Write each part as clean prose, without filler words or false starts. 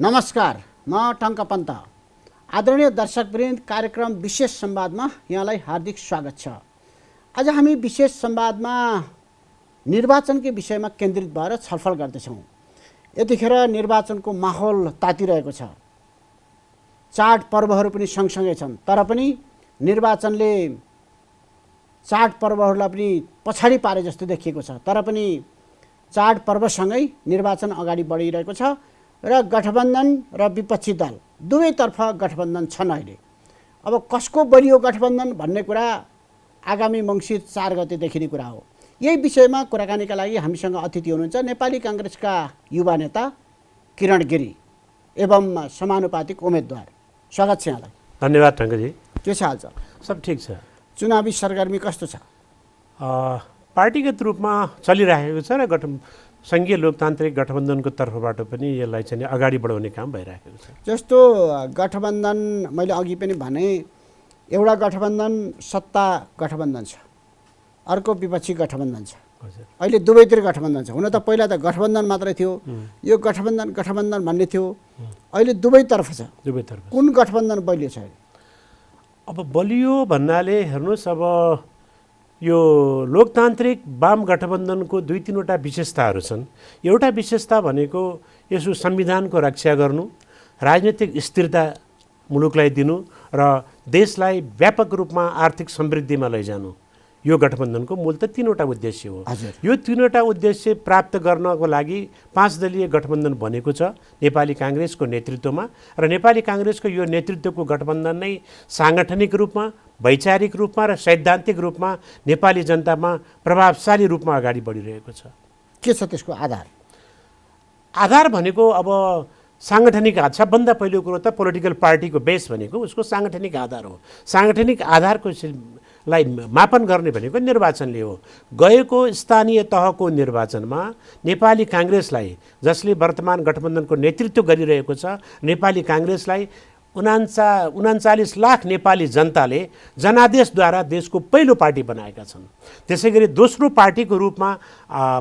नमस्कार, म टङ्क पन्त। आदरणीय दर्शकवृन्द, कार्यक्रम विशेष संवादमा यहाँलाई हार्दिक स्वागत छ। आज हामी विशेष संवादमा निर्वाचनकै विषयमा केन्द्रित भएर छलफल गर्दैछौँ। यतिखेर निर्वाचनको माहौल तातिरहेको छ। चाडपर्वहरू पनि सँगसँगै छन्, तर पनि निर्वाचनले चाडपर्वहरूलाई पनि पछाडि पारे जस्तो देखिएको छ। तर पनि चाडपर्वसँगै निर्वाचन अगाडि बढिरहेको छ र गठबन्धन र विपक्षी दल दुवैतर्फ गठबन्धन छन्। अहिले अब कसको बलियो गठबन्धन भन्ने कुरा आगामी मङ्सिर 4 गते देखिने कुरा हो। यही विषयमा कुराकानीका लागि हामीसँग अतिथि हुनुहुन्छ नेपाली काङ्ग्रेसका युवा नेता किरण गिरी एवं समानुपातिक उम्मेदवार। स्वागत छ यहाँलाई। धन्यवाद टङ्कजी। के छ हालचाल? सब ठिक छ। चुनावी सरगर्मी कस्तो छ? पार्टीगत रूपमा चलिरहेको छ र सङ्घीय लोकतान्त्रिक गठबन्धनको तर्फबाट पनि यसलाई चाहिँ अगाडि बढाउने काम भइरहेको छ। जस्तो गठबन्धन मैले अघि पनि भने, एउटा गठबन्धन सत्ता गठबन्धन छ, अर्को विपक्षी गठबन्धन छ। अहिले दुवैतिर गठबन्धन छ। हुन त पहिला त गठबन्धन मात्रै थियो, यो गठबन्धन भन्ने थियो। अहिले दुवैतर्फ छ। दुवैतर्फ कुन गठबन्धन बलियो छ? अब बलियो भन्नाले हेर्नुहोस्, अब यो लोकतान्त्रिक वाम गठबन्धनको 2-3वटा विशेषताहरू छन्। एउटा विशेषता भनेको यसो संविधानको रक्षा गर्नु, राजनीतिक स्थिरता मुलुकलाई दिनु र देशलाई व्यापक रूपमा आर्थिक समृद्धिमा लैजानु। यो गठबन्धनको मूल त 3वटा उद्देश्य हो। यो 3वटा उद्देश्य प्राप्त गर्नको लागि 5 दलीय गठबन्धन बनेको छ नेपाली काङ्ग्रेसको नेतृत्वमा। र नेपाली काङ्ग्रेसको यो नेतृत्वको गठबन्धन नै साङ्गठनिक रूपमा, वैचारिक रूपमा र सैद्धान्तिक रूपमा नेपाली जनतामा प्रभावशाली रूपमा अगाडि बढिरहेको छ। के छ त्यसको आधार? आधार भनेको अब साङ्गठनिक आधार। सबभन्दा पहिलो कुरो त पोलिटिकल पार्टीको बेस भनेको उसको साङ्गठनिक आधार हो। साङ्गठनिक आधारको लाई मापन गर्ने भनेको निर्वाचनले हो। गएको स्थानीय तहको निर्वाचनमा नेपाली काङ्ग्रेसलाई, जसले वर्तमान गठबन्धनको नेतृत्व गरिरहेको छ, नेपाली काङ्ग्रेसलाई 39 लाख नेपाली जनताले जनादेशद्वारा देशको पहिलो पार्टी बनाएका छन्। त्यसै गरी दोस्रो पार्टीको रूपमा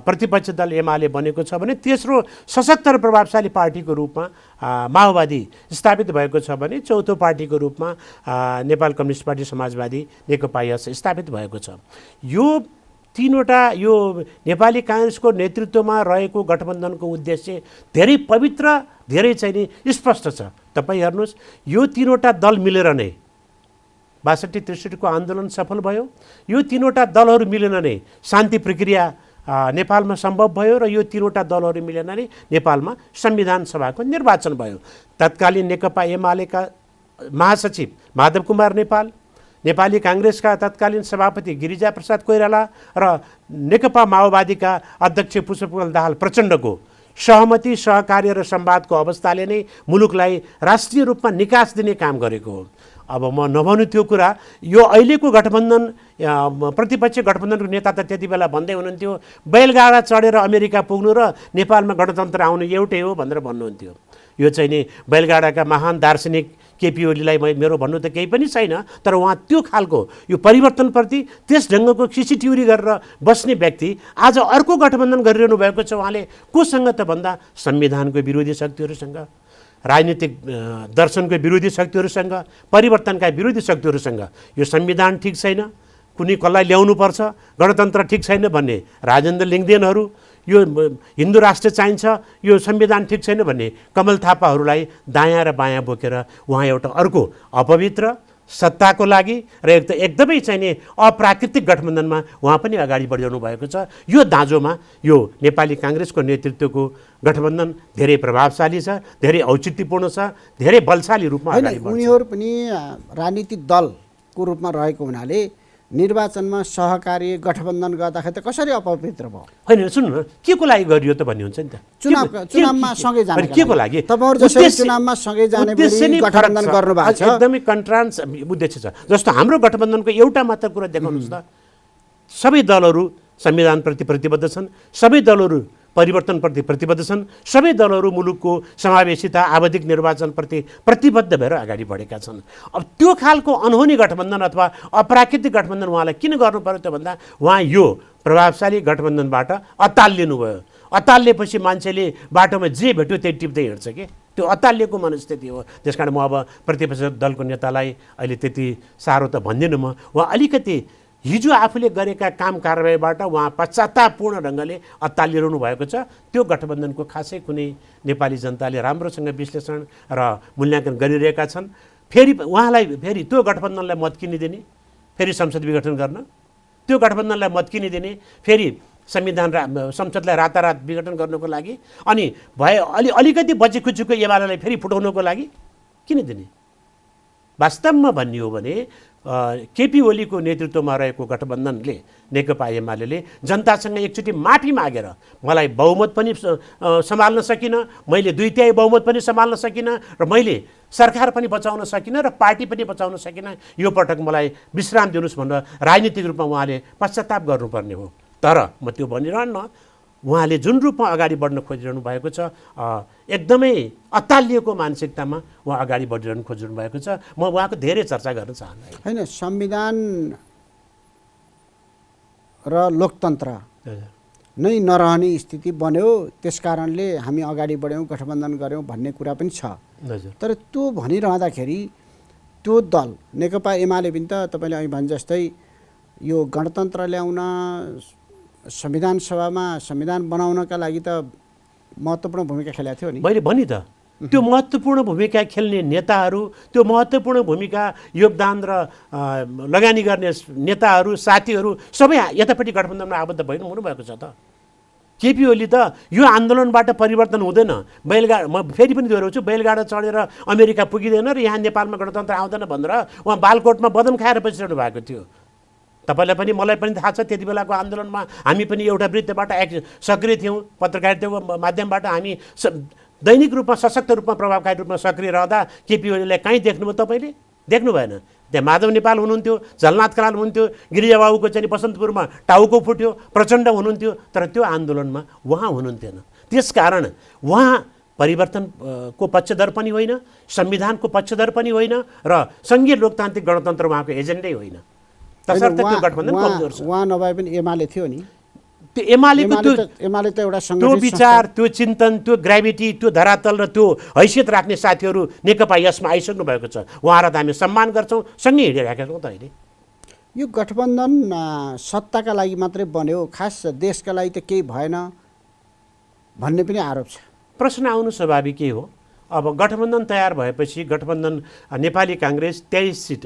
प्रतिपक्ष दल एमाले बनेको छ भने तेस्रो सशक्त र प्रभावशाली पार्टीको रूपमा माओवादी स्थापित भएको छ भने चौथो पार्टीको रूपमा नेपाल कम्युनिस्ट पार्टी समाजवादी नेकपा एस स्थापित भएको छ। यो 3वटा यो नेपाली काङ्ग्रेसको नेतृत्वमा रहेको गठबन्धनको उद्देश्य धेरै पवित्र, धेरै चाहिँ नि स्पष्ट छ। तपाईँ हेर्नुहोस्, यो 3वटा दल मिलेर नै 62-63 आन्दोलन सफल भयो। यो 3वटा दलहरू मिलेर नै शान्ति प्रक्रिया नेपालमा सम्भव भयो र यो 3वटा दलहरू मिलेर नै नेपालमा संविधान सभाको निर्वाचन भयो। तत्कालीन नेकपा एमालेका महासचिव माधव कुमार नेपाल, नेपाली काङ्ग्रेसका तत्कालीन सभापति गिरिजाप्रसाद कोइराला र नेकपा माओवादीका अध्यक्ष पुष्पकमल दाहाल प्रचण्डको सहमति, सहकार्य र संवादको अवस्थाले नै मुलुकलाई राष्ट्रिय रूपमा निकास दिने काम गरेको हो। अब म नभनु त्यो कुरा, यो अहिलेको गठबन्धन प्रतिपक्ष गठबन्धनको नेता त त्यति बेला भन्दै हुनुहुन्थ्यो बैलगाडा चढेर अमेरिका पुग्नु र नेपालमा गणतन्त्र आउनु एउटै हो भनेर भन्नुहुन्थ्यो। यो चाहिँ नि बैलगाडाका महान दार्शनिक केपी ओलीलाई मेरो भन्नु त केही पनि छैन, तर उहाँ त्यो खालको यो परिवर्तनप्रति त्यस ढङ्गको खिचिटिउरी गरेर बस्ने व्यक्ति आज अर्को गठबन्धन गरिरहनु भएको छ। उहाँले कोसँग त भन्दा संविधानको विरोधी शक्तिहरूसँग, राजनीतिक दर्शनको विरोधी शक्तिहरूसँग, परिवर्तनका विरोधी शक्तिहरूसँग यो संविधान ठिक छैन, कुनै कसलाई ल्याउनुपर्छ, गणतन्त्र ठिक छैन भन्ने राजेन्द्र लिङ्गदेनहरू, यो हिन्दू राष्ट्र चाहिन्छ, यो संविधान ठिक छैन भन्ने कमल थापाहरूलाई दायाँ र बायाँ बोकेर उहाँ एउटा अर्को अपवित्र सत्ताको लागि र एकदमै चाहिने अप्राकृतिक गठबन्धनमा उहाँ पनि अगाडि बढिरहनु भएको छ। यो दाँजोमा यो नेपाली काङ्ग्रेसको नेतृत्वको गठबन्धन धेरै प्रभावशाली छ, धेरै औचित्यपूर्ण छ, धेरै बलशाली रूपमा अगाडि बढ्छ। उनीहरू पनि राजनीतिक दलको रूपमा रहेको हुनाले निर्वाचनमा सहकारी गठबन्धन गर्दाखेरि त कसरी अपवित्र भयो? होइन, सुन्नु न, के को लागि गरियो त भन्ने हुन्छ नि त। चुनावमा सँगै जाने के को लागि? तपाईहरु जसरी चुनावमा सँगै जाने गठबन्धन गर्नु भएको छ, एकदमै कन्ट्रान्स उद्देश्य छ। जस्तो हाम्रो गठबन्धनको एउटा मात्र कुरा देखाउनुहोस् त, सबै दलहरू संविधानप्रति प्रतिबद्ध छन्, सबै दलहरू परिवर्तनप्रति प्रतिबद्ध छन्, सबै दलहरू मुलुकको समावेशिता, आवधिक निर्वाचनप्रति प्रतिबद्ध भएर अगाडि बढेका छन्। अब त्यो खालको अनहोनी गठबन्धन अथवा अप्राकृतिक गठबन्धन उहाँलाई किन गर्नु पर्यो त भन्दा उहाँ यो प्रभावशाली गठबन्धनबाट अतालिनु भयो। अतालिएपछि मान्छेले बाटोमा जे भेट्यो त्यही टिप्दै हिँड्छ के। त्यो अत्तालिएको मनस्थिति हो। त्यसकारण म अब प्रतिपक्ष दलको नेतालाई अहिले त्यति साह्रो त भन्दिनँ म। उहाँ अलिकति हिजो आफूले गरेका काम कारबाहीबाट उहाँ पश्चात्तापपूर्ण ढङ्गले अत्तालिरहनु भएको छ। त्यो गठबन्धनको खासै कुनै नेपाली जनताले राम्रोसँग विश्लेषण र मूल्याङ्कन गरिरहेका छन्। फेरि उहाँलाई फेरि त्यो गठबन्धनलाई मत किनिदिने, फेरि संसद विघटन गर्न, त्यो गठबन्धनलाई मत किनिदिने, फेरि संसदलाई रातारात विघटन गर्नको लागि, अनि अलिकति बचेखुचेको एमालेलाई फेरि फुटाउनको लागि किन दिने? वास्तवमा भन्ने हो भने केपी ओलीको नेतृत्वमा रहेको गठबन्धनले, नेकपा एमाले जनतासँग एकचोटि माफी मागेर मलाई बहुमत पनि सम्हाल्न सकिनँ, मैले 2/3 बहुमत पनि सम्हाल्न सकिनँ, र मैले सरकार पनि बचाउन सकिनँ र पार्टी पनि बचाउन सकिनँ, यो पटक मलाई विश्राम दिनुहोस् भनेर राजनीतिक रूपमा उहाँले पश्चाताप गर्नुपर्ने हो। तर म त्यो भनिरहन्न, उहाँले जुन रूपमा अगाडि बढ्न खोजिरहनु भएको छ, एकदमै अत्तालिएको मानसिकतामा उहाँ अगाडि बढिरहनु खोजिरहनु भएको छ। म उहाँको धेरै चर्चा गर्न चाहन्न। होइन, संविधान र लोकतन्त्र नै नरहने स्थिति बन्यो, त्यस कारणले हामी अगाडि बढ्यौँ, गठबन्धन गऱ्यौँ भन्ने कुरा पनि छ। तर त्यो भनिरहँदाखेरि त्यो दल नेकपा एमाले पनि त तपाईँले अहिले भने जस्तै यो गणतन्त्र ल्याउन, संविधान सभामा संविधान बनाउनका लागि त महत्त्वपूर्ण भूमिका खेलेको थियो नि। मैले भने त त्यो महत्त्वपूर्ण भूमिका खेल्ने नेताहरू, त्यो महत्त्वपूर्ण भूमिका योगदान र लगानी गर्ने नेताहरू, साथीहरू सबै यतापट्टि गठबन्धनमा आबद्ध हुनुभएको छ त। केपी ओली त यो आन्दोलनबाट परिवर्तन हुँदैन, म फेरि पनि दोहोऱ्याउँछु, बैलगाडा चढेर अमेरिका पुगिँदैन र यहाँ नेपालमा गणतन्त्र आउँदैन भनेर उहाँ बालकोटमा बदम खाएर बसिरहनु भएको थियो। तपाईँलाई पनि मलाई पनि थाहा छ, त्यति बेलाको आन्दोलनमा हामी पनि एउटा वृत्तबाट सक्रिय थियौँ, पत्रकारिताको माध्यमबाट हामी दैनिक रूपमा सशक्त रूपमा प्रभावकारी रूपमा सक्रिय रहँदा केपी ओलीलाई कहीँ देख्नुभयो? तपाईँले देख्नु भएन। त्यहाँ माधव नेपाल हुनुहुन्थ्यो, झलनाथ खनाल हुनुहुन्थ्यो, गिरिजाबाबुको चाहिँ बसन्तपुरमा टाउको फुट्यो, प्रचण्ड हुनुहुन्थ्यो, तर त्यो आन्दोलनमा उहाँ हुनुहुन्थेन। त्यसकारण उहाँ परिवर्तनको पक्षधर पनि होइन, संविधानको पक्षधर पनि होइन, र सङ्घीय लोकतान्त्रिक गणतन्त्र उहाँको एजेन्डै होइन। तसर्थ त्यो गठबन्धन कमजोर छ। उहाँ नभए पनि एमाले थियो नि। त्यो एमालेको एमाले त एउटा त्यो विचार, त्यो चिन्तन, त्यो ग्राभिटी, त्यो धरातल र त्यो हैसियत राख्ने साथीहरू नेकपा यसमा आइसक्नु भएको छ। उहाँहरूलाई हामी सम्मान गर्छौँ, सँगै हिँडिरहेका छौँ त अहिले। यो गठबन्धन सत्ताका लागि मात्रै बन्यो, खास देशका लागि त केही भएन भन्ने पनि आरोप छ। प्रश्न आउनु स्वाभाविकै हो। अब गठबन्धन तयार भएपछि गठबन्धन नेपाली काङ्ग्रेस 23 सिट,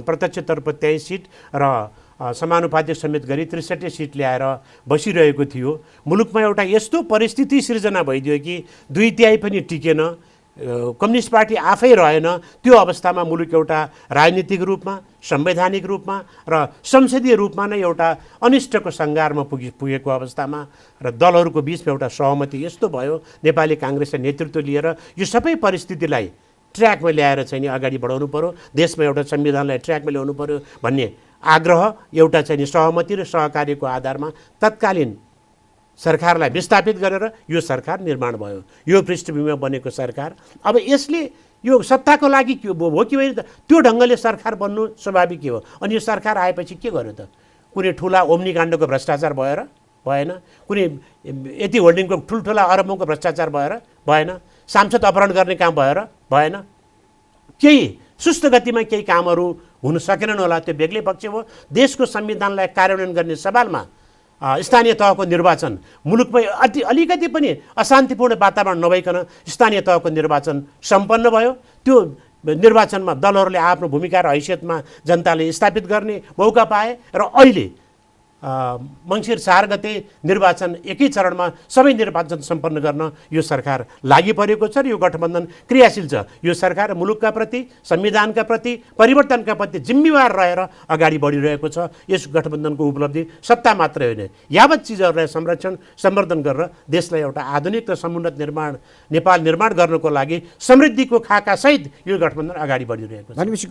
प्रत्यक्षतर्फ 23 सिट र समानुपातिक समेत गरी 63 सिट ल्याएर बसिरहेको थियो। मुलुकमा एउटा यस्तो परिस्थिति सृजना भइदियो कि 2/3 पनि टिकेन, कम्युनिस्ट पार्टी आफै रहेन। त्यो अवस्थामा मुलुक एउटा राजनीतिक रूपमा, संवैधानिक रूपमा र संसदीय रूपमा नै एउटा अनिष्टको सङ्घारमा पुगेको अवस्थामा र दलहरूको बिचमा एउटा सहमति यस्तो भयो, नेपाली काङ्ग्रेसले नेतृत्व लिएर यो सबै परिस्थितिलाई ट्र्याकमा ल्याएर चाहिँ नि अगाडि बढाउनु पर्यो, देशमा एउटा संविधानलाई ट्र्याकमा ल्याउनु पर्यो भन्ने आग्रह, एउटा चाहिँ नि सहमति र सहकार्यको आधारमा तत्कालीन सरकारलाई विस्थापित गरेर यो सरकार निर्माण भयो। यो पृष्ठभूमिमा बनेको सरकार अब यसले यो सत्ताको लागि के हो कि होइन, त्यो ढङ्गले सरकार बन्नु स्वाभाविक हो। अनि यो सरकार आएपछि के गर्यो त? कुनै ठुला ओम्निकाण्डको भ्रष्टाचार भएन, कुनै यति होल्डिङको ठुल्ठुला अरबौँको भ्रष्टाचार भएन, सांसद अपहरण गर्ने काम भएन, केही सुस्त गतिमा केही कामहरू हुन सकेनन् होला, त्यो बेग्लै पक्ष हो। देशको संविधानलाई कार्यान्वयन गर्ने सवालमा स्थानीय तहको निर्वाचन, मुलुकमै अलिकति पनि अशान्तिपूर्ण वातावरण नभइकन स्थानीय तहको निर्वाचन सम्पन्न भयो। त्यो निर्वाचनमा दलहरूले आफ्नो भूमिका र हैसियतमा जनताले स्थापित गर्ने मौका पाए र अहिले मङ्सिर 4 गते निर्वाचन एकै चरणमा सबै निर्वाचन सम्पन्न गर्न यो सरकार लागि परेको छ र यो गठबन्धन क्रियाशील छ। यो सरकार मुलुकका प्रति, संविधानका प्रति, परिवर्तनका प्रति जिम्मेवार रहेर अगाडि बढिरहेको छ। यस गठबन्धनको उपलब्धि सत्ता मात्रै होइन, यावत चिजहरूलाई संरक्षण सम्वर्धन गरेर देशलाई एउटा आधुनिक र समुन्नत नेपाल निर्माण गर्नको लागि समृद्धिको खाकासहित यो गठबन्धन अगाडि बढिरहेको छ। भनेपछि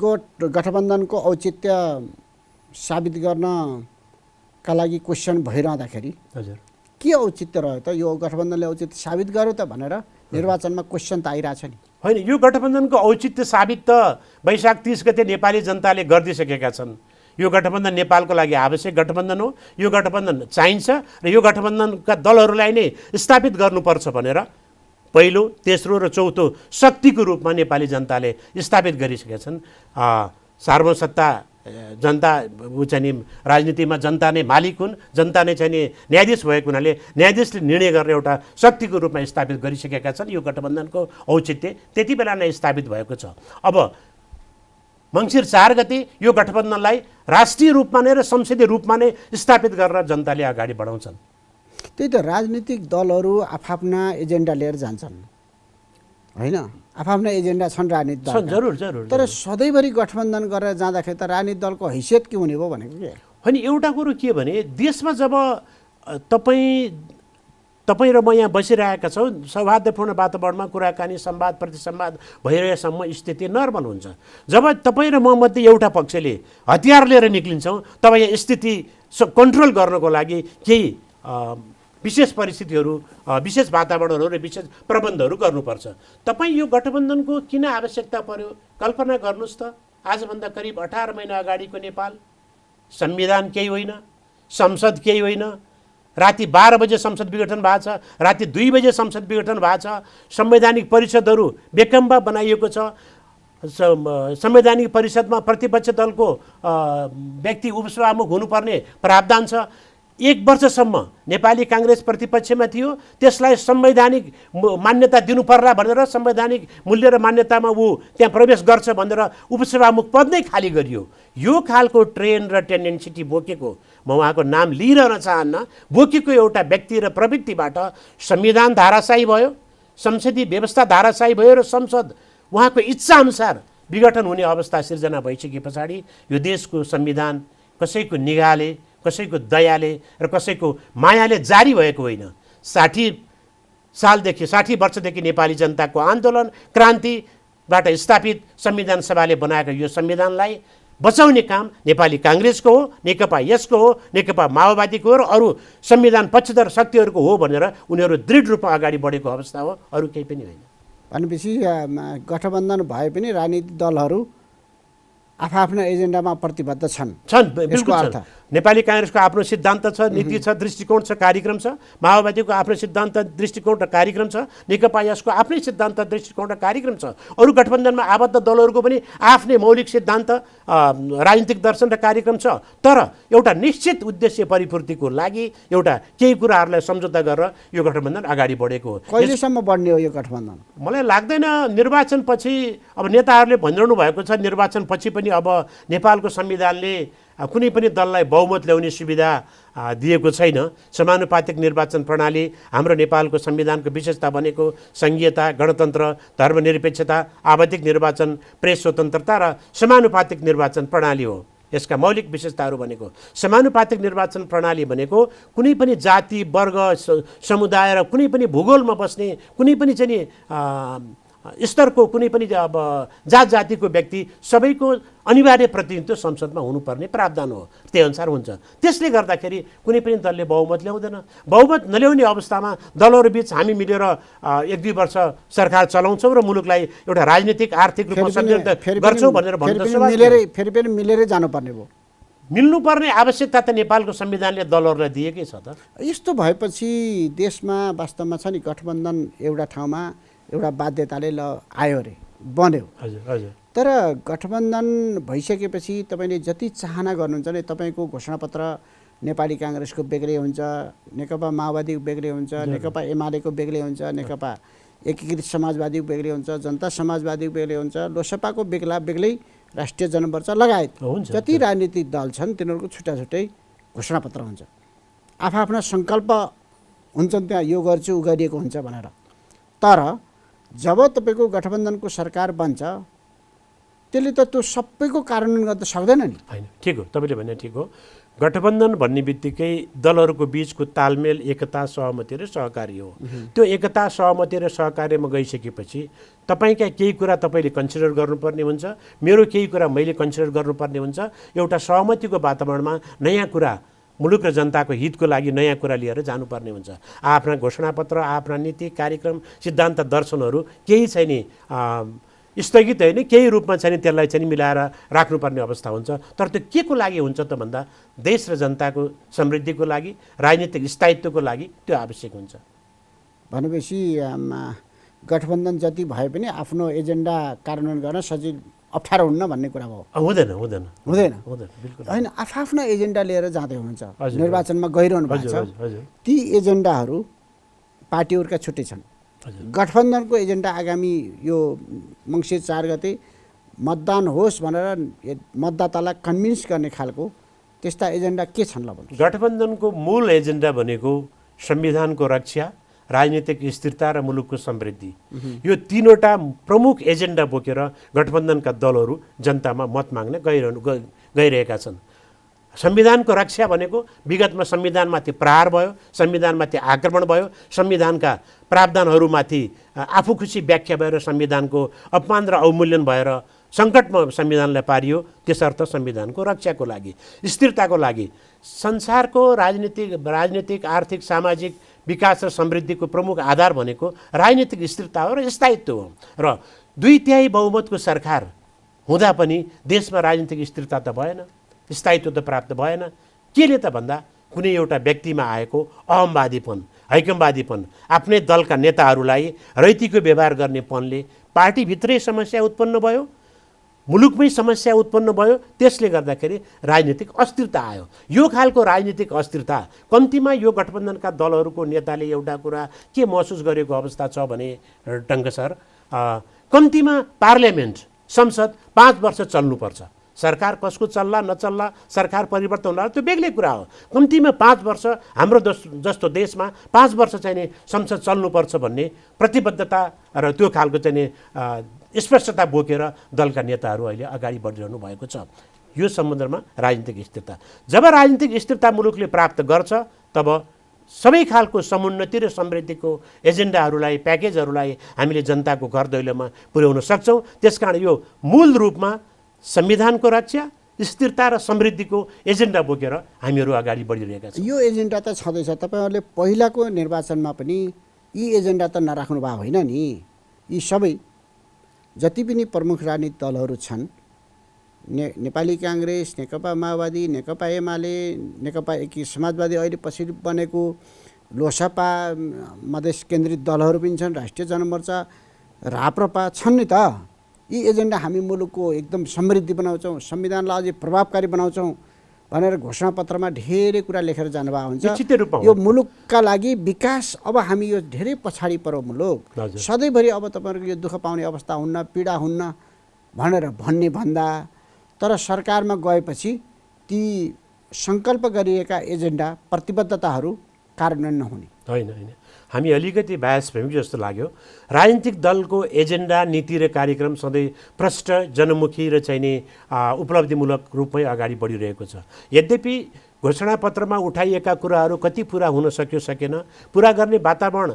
गठबन्धनको औचित्य साबित गर्न का लागि क्वेसन भइरहँदाखेरि हजुर के औचित्य रह्यो त? यो गठबन्धनले औचित्य साबित गर्यो त भनेर निर्वाचनमा क्वेसन त आइरहेछ नि। होइन, यो गठबन्धनको औचित्य साबित त वैशाख 30 गते नेपाली जनताले गरिदिइसकेका छन्। यो गठबन्धन नेपालको लागि आवश्यक गठबन्धन हो, यो गठबन्धन चाहिन्छ र यो गठबन्धनका दलहरूलाई नै स्थापित गर्नुपर्छ भनेर पहिलो, तेस्रो र चौथो शक्तिको रूपमा नेपाली जनताले स्थापित गरिसकेका छन्। सार्वसत्ता जनता चाहिँ नि राजनीतिमा जनता नै मालिक हुन्, जनता नै चाहिँ नि न्यायाधीश भएको हुनाले न्यायाधीशले निर्णय गर्ने एउटा शक्तिको रूपमा स्थापित गरिसकेका छन्। यो गठबन्धनको औचित्य त्यति बेला नै स्थापित भएको छ। अब मङ्सिर 4 गते यो गठबन्धनलाई राष्ट्रिय रूपमा नै र संसदीय रूपमा नै स्थापित गरेर जनताले अगाडि बढाउँछन्। त्यही त राजनीतिक दलहरू आफ्ना एजेन्डा लिएर जान्छन् होइन, आफ्ना एजेन्डा छन् राजनीतिक दल। जरुर जरुर। तर सधैँभरि गठबन्धन गरेर जाँदाखेरि त राजनीतिक दलको हैसियत के हुने भयो भनेको के होइन। एउटा कुरो के भने देशमा जब तपाईँ र म यहाँ बसिरहेका छौँ, सौहार्दपूर्ण वातावरणमा कुराकानी संवाद प्रतिसंवाद भइरहेसम्म स्थिति नर्मल हुन्छ। जब तपाईँ र म मध्ये एउटा पक्षले हतियार लिएर निक्लिन्छौँ तब यहाँ स्थिति कन्ट्रोल गर्नको लागि केही विशेष परिस्थितिहरू, विशेष वातावरणहरू र विशेष प्रबन्धहरू गर्नुपर्छ। तपाईँ यो गठबन्धनको किन आवश्यकता पर्यो कल्पना गर्नुहोस् त। आजभन्दा करिब 18 महिना अगाडिको नेपाल, संविधान केही होइन, संसद केही होइन, राति 12 बजे संसद विघटन भएको छ, राति 2 बजे संसद विघटन भएको छ, संवैधानिक परिषदहरू बेकम्बा बनाइएको छ, संवैधानिक परिषदमा प्रतिपक्ष दलको व्यक्ति उपसभामुख हुनुपर्ने प्रावधान छ। 1 वर्षसम्म नेपाली काङ्ग्रेस प्रतिपक्षमा थियो, त्यसलाई संवैधानिक मान्यता दिनुपर्ला भनेर संवैधानिक मूल्य र मान्यतामा ऊ त्यहाँ प्रवेश गर्छ भनेर उपसभामुख पद नै खाली गरियो। यो खालको ट्रेन र टेन्डेन्सिटी बोकेको, म उहाँको नाम लिइरहन चाहन्न, बोकेको एउटा व्यक्ति र प्रवृत्तिबाट संविधान धाराशायी भयो, संसदीय व्यवस्था धाराशायी भयो र संसद उहाँको इच्छाअनुसार विघटन हुने अवस्था सिर्जना भइसके पछाडि यो देशको संविधान कसैको निगाहले, कसैको दयाले र कसैको मायाले जारी भएको होइन। 60 वर्षदेखि नेपाली जनताको आन्दोलन क्रान्तिबाट स्थापित संविधान सभाले बनाएको यो संविधानलाई बचाउने काम नेपाली काङ्ग्रेसको हो, नेकपा यसको हो, नेकपा माओवादीको हो र अरू संविधान पक्षधर शक्तिहरूको हो भनेर उनीहरू दृढ रूपमा अगाडि बढेको अवस्था हो, अरू केही पनि होइन। भनेपछि गठबन्धन भए पनि राजनीतिक दलहरू आफ्ना एजेन्डामा प्रतिबद्ध छन्। बिल्कुल छन्। नेपाली काङ्ग्रेसको आफ्नो सिद्धान्त छ, नीति छ, दृष्टिकोण छ, कार्यक्रम छ। माओवादीको आफ्नो सिद्धान्त, दृष्टिकोण र कार्यक्रम छ। नेकपा यसको आफ्नै सिद्धान्त, दृष्टिकोण र कार्यक्रम छ। अरू गठबन्धनमा आबद्ध दलहरूको पनि आफ्नै मौलिक सिद्धान्त, राजनीतिक दर्शन र कार्यक्रम छ। तर एउटा निश्चित उद्देश्य परिपूर्तिको लागि एउटा केही कुराहरूलाई सम्झौता गरेर यो गठबन्धन अगाडि बढेको हो। कहिलेसम्म बढ्ने हो यो गठबन्धन? मलाई लाग्दैन निर्वाचनपछि, अब नेताहरूले भनिरहनु भएको छ निर्वाचनपछि पनि अब नेपालको संविधानले कुनै पनि दललाई बहुमत ल्याउने सुविधा दिएको छैन। समानुपातिक निर्वाचन प्रणाली, हाम्रो नेपालको संविधानको विशेषता भनेको सङ्घीयता, गणतन्त्र, धर्मनिरपेक्षता, आवधिक निर्वाचन, प्रेस स्वतन्त्रता र समानुपातिक निर्वाचन प्रणाली हो। यसका मौलिक विशेषताहरू भनेको समानुपातिक निर्वाचन प्रणाली भनेको कुनै पनि जाति, वर्ग, समुदाय र कुनै पनि भूगोलमा बस्ने कुनै पनि चाहिँ स्तरको कुनै पनि अब जात जातिको व्यक्ति सबैको अनिवार्य प्रतिनिधित्व संसदमा हुनुपर्ने प्रावधान हो। त्यही अनुसार हुन्छ। त्यसले गर्दाखेरि कुनै पनि दलले बहुमत ल्याउँदैन। बहुमत नल्याउने अवस्थामा दलहरूबिच हामी मिलेर 1-2 वर्ष सरकार चलाउँछौँ र मुलुकलाई एउटा राजनीतिक आर्थिक रूपमा सञ्चालित गर्छौँ भनेर भन्दा फेरि पनि मिलेरै जानुपर्ने भयो। मिल्नुपर्ने आवश्यकता त नेपालको संविधानले दलहरूलाई दिएकै छ त। यस्तो भएपछि देशमा वास्तवमा छ नि गठबन्धन एउटा ठाउँमा एउटा बाध्यताले आयो अरे, बन्यो। हजुर हजुर। तर गठबन्धन भइसकेपछि तपाईँले जति चाहना गर्नुहुन्छ नि, तपाईँको घोषणापत्र नेपाली काङ्ग्रेसको बेग्लै हुन्छ, नेकपा माओवादीको बेग्लै हुन्छ, नेकपा एमालेको बेग्लै हुन्छ, नेकपा एकीकृत समाजवादीको बेग्लै हुन्छ, जनता समाजवादीको बेग्लै हुन्छ, लोसपाको बेग्लै राष्ट्रिय जनमोर्चा लगायत जति राजनीतिक दल छन् तिनीहरूको छुट्टा छुट्टै घोषणापत्र हुन्छ। आफ्ना सङ्कल्प हुन्छन् त्यहाँ, यो गर्छु उ गरिएको हुन्छ भनेर। तर जब तपाईँको गठबन्धनको सरकार बन्छ त्यसले त त्यो सबैको कार्यान्वयन गर्न सक्दैन नि। होइन, ठिक हो, तपाईँले भने ठिक हो। गठबन्धन भन्ने बित्तिकै दलहरूको बिचको तालमेल, एकता, सहमति र सहकार्य हो। त्यो एकता, सहमति र सहकार्यमा गइसकेपछि तपाईँका केही कुरा तपाईँले कन्सिडर गर्नुपर्ने हुन्छ, मेरो केही कुरा मैले कन्सिडर गर्नुपर्ने हुन्छ। एउटा सहमतिको वातावरणमा नयाँ कुरा, मुलुक र जनताको हितको लागि नयाँ कुरा लिएर जानुपर्ने हुन्छ। आफ्ना घोषणापत्र, आफ्ना नीति, कार्यक्रम, सिद्धान्त, दर्शनहरू केही चाहिँ नि स्थगित होइन, केही रूपमा चाहिँ त्यसलाई चाहिँ मिलाएर राख्नुपर्ने अवस्था हुन्छ। तर त्यो के को लागि हुन्छ त भन्दा देश र जनताको समृद्धिको लागि, राजनीतिक स्थायित्वको लागि त्यो आवश्यक हुन्छ। भनेपछि गठबन्धन जति भए पनि आफ्नो एजेन्डा कार्यान्वयन गर्न सजिलो अप्ठ्यारो हुन्न भन्ने कुरा भयो। हुँदैन बिल्कुल होइन, आफ्नो एजेन्डा लिएर जाँदै हुनुहुन्छ, हजुर, निर्वाचनमा गइरहनु भएको छ। हजुर ती एजेन्डाहरू पार्टीहरूका छुट्टै छन्। गठबन्धनको एजेन्डा आगामी यो मङ्सिर 4 गते मतदान होस् भनेर मतदातालाई कन्भिन्स गर्ने खालको त्यस्ता एजेन्डा के छन् ल भन्नु। गठबन्धनको मूल एजेन्डा भनेको संविधानको रक्षा, राजनीतिक स्थिरता र मुलुकको समृद्धि, यो तीनवटा प्रमुख एजेन्डा बोकेर गठबन्धनका दलहरू जनतामा मत माग्न गइरहेका छन्। संविधानको रक्षा भनेको विगतमा संविधानमाथि प्रहार भयो, संविधानमाथि आक्रमण भयो, संविधानका प्रावधानहरूमाथि आफू खुसी व्याख्या भएर संविधानको अपमान र अवमूल्यन भएर सङ्कटमा संविधानलाई पारियो। त्यसर्थ संविधानको रक्षाको लागि, स्थिरताको लागि, संसारको राजनीतिक आर्थिक सामाजिक विकास र समृद्धिको प्रमुख आधार भनेको राजनीतिक स्थिरता हो र स्थायित्व हो। र 2/3 बहुमतको सरकार हुँदा पनि देशमा राजनीतिक स्थिरता त भएन, स्थायित्व त प्राप्त भएन। केले त भन्दा कुनै एउटा व्यक्तिमा आएको अहमवादीपन, हैकमवादीपन, आफ्नै दलका नेताहरूलाई रैतीको व्यवहार गर्नेपनले पार्टीभित्रै समस्या उत्पन्न भयो, मुलुकमै समस्या उत्पन्न भयो। त्यसले गर्दाखेरि राजनीतिक अस्थिरता आयो। यो खालको राजनीतिक अस्थिरता कम्तीमा यो गठबन्धनका दलहरूको नेताले एउटा कुरा के महसुस गरेको अवस्था छ भने टङ्क सर, कम्तीमा पार्लियामेन्ट संसद 5 वर्ष चल्नुपर्छ। सरकार कसको चल्ला नचल्ला, सरकार परिवर्तन होला त्यो बेग्लै कुरा हो। कम्तीमा 5 वर्ष हाम्रो जस्तो देशमा 5 वर्ष चाहिँ नि संसद चल्नुपर्छ भन्ने प्रतिबद्धता र त्यो खालको चाहिँ नि स्पष्टता बोकेर दलका नेताहरू अहिले अगाडि बढिरहनु भएको छ। यो सम्बन्धमा राजनीतिक स्थिरता, जब राजनीतिक स्थिरता मुलुकले प्राप्त गर्छ तब सबै खालको समुन्नति र समृद्धिको एजेन्डाहरूलाई, प्याकेजहरूलाई हामीले जनताको घर दैलोमा पुर्याउन सक्छौँ। त्यसकारण यो मूल रूपमा संविधानको रक्षा, स्थिरता र समृद्धिको एजेन्डा बोकेर हामीहरू अगाडि बढिरहेका छौँ। यो एजेन्डा त छँदैछ। तपाईँहरूले पहिलाको निर्वाचनमा पनि यी एजेन्डा त नराख्नु भएको होइन नि। यी सबै जति पनि प्रमुख राजनीतिक दलहरू छन्, नेपाली काङ्ग्रेस, नेकपा माओवादी, नेकपा एमाले, नेकपा समाजवादी, अहिले पछि बनेको लोसपा, मधेस केन्द्रित दलहरू पनि छन्, राष्ट्रिय जनमोर्चा, राप्रपा छन् नि त। यी एजेन्डा हामी मुलुकको एकदम समृद्धि बनाउँछौँ, संविधानलाई अझै प्रभावकारी बनाउँछौँ भनेर घोषणापत्रमा धेरै कुरा लेखेर जानुभएको हुन्छ। यो मुलुकका लागि विकास, अब हामी यो धेरै पछाडि पऱ्यो मुलुक, सधैँभरि अब तपाईँहरूको यो दुःख पाउने अवस्था हुन्न, पीडा हुन्न भनेर भन्दा तर सरकारमा गएपछि ती सङ्कल्प गरिएका एजेन्डा, प्रतिबद्धताहरू कार्यान्वयन नहुने। होइन, हामी अलिकति बायस भयौँ जस्तो लाग्यो। राजनीतिक दलको एजेन्डा, नीति र कार्यक्रम सधैँ प्रष्ट, जनमुखी र चाहिँ नि उपलब्धिमूलक रूपमै अगाडि बढिरहेको छ। यद्यपि घोषणापत्रमा उठाइएका कुराहरू कति पुरा हुन सक्यो सकेन, पुरा गर्ने वातावरण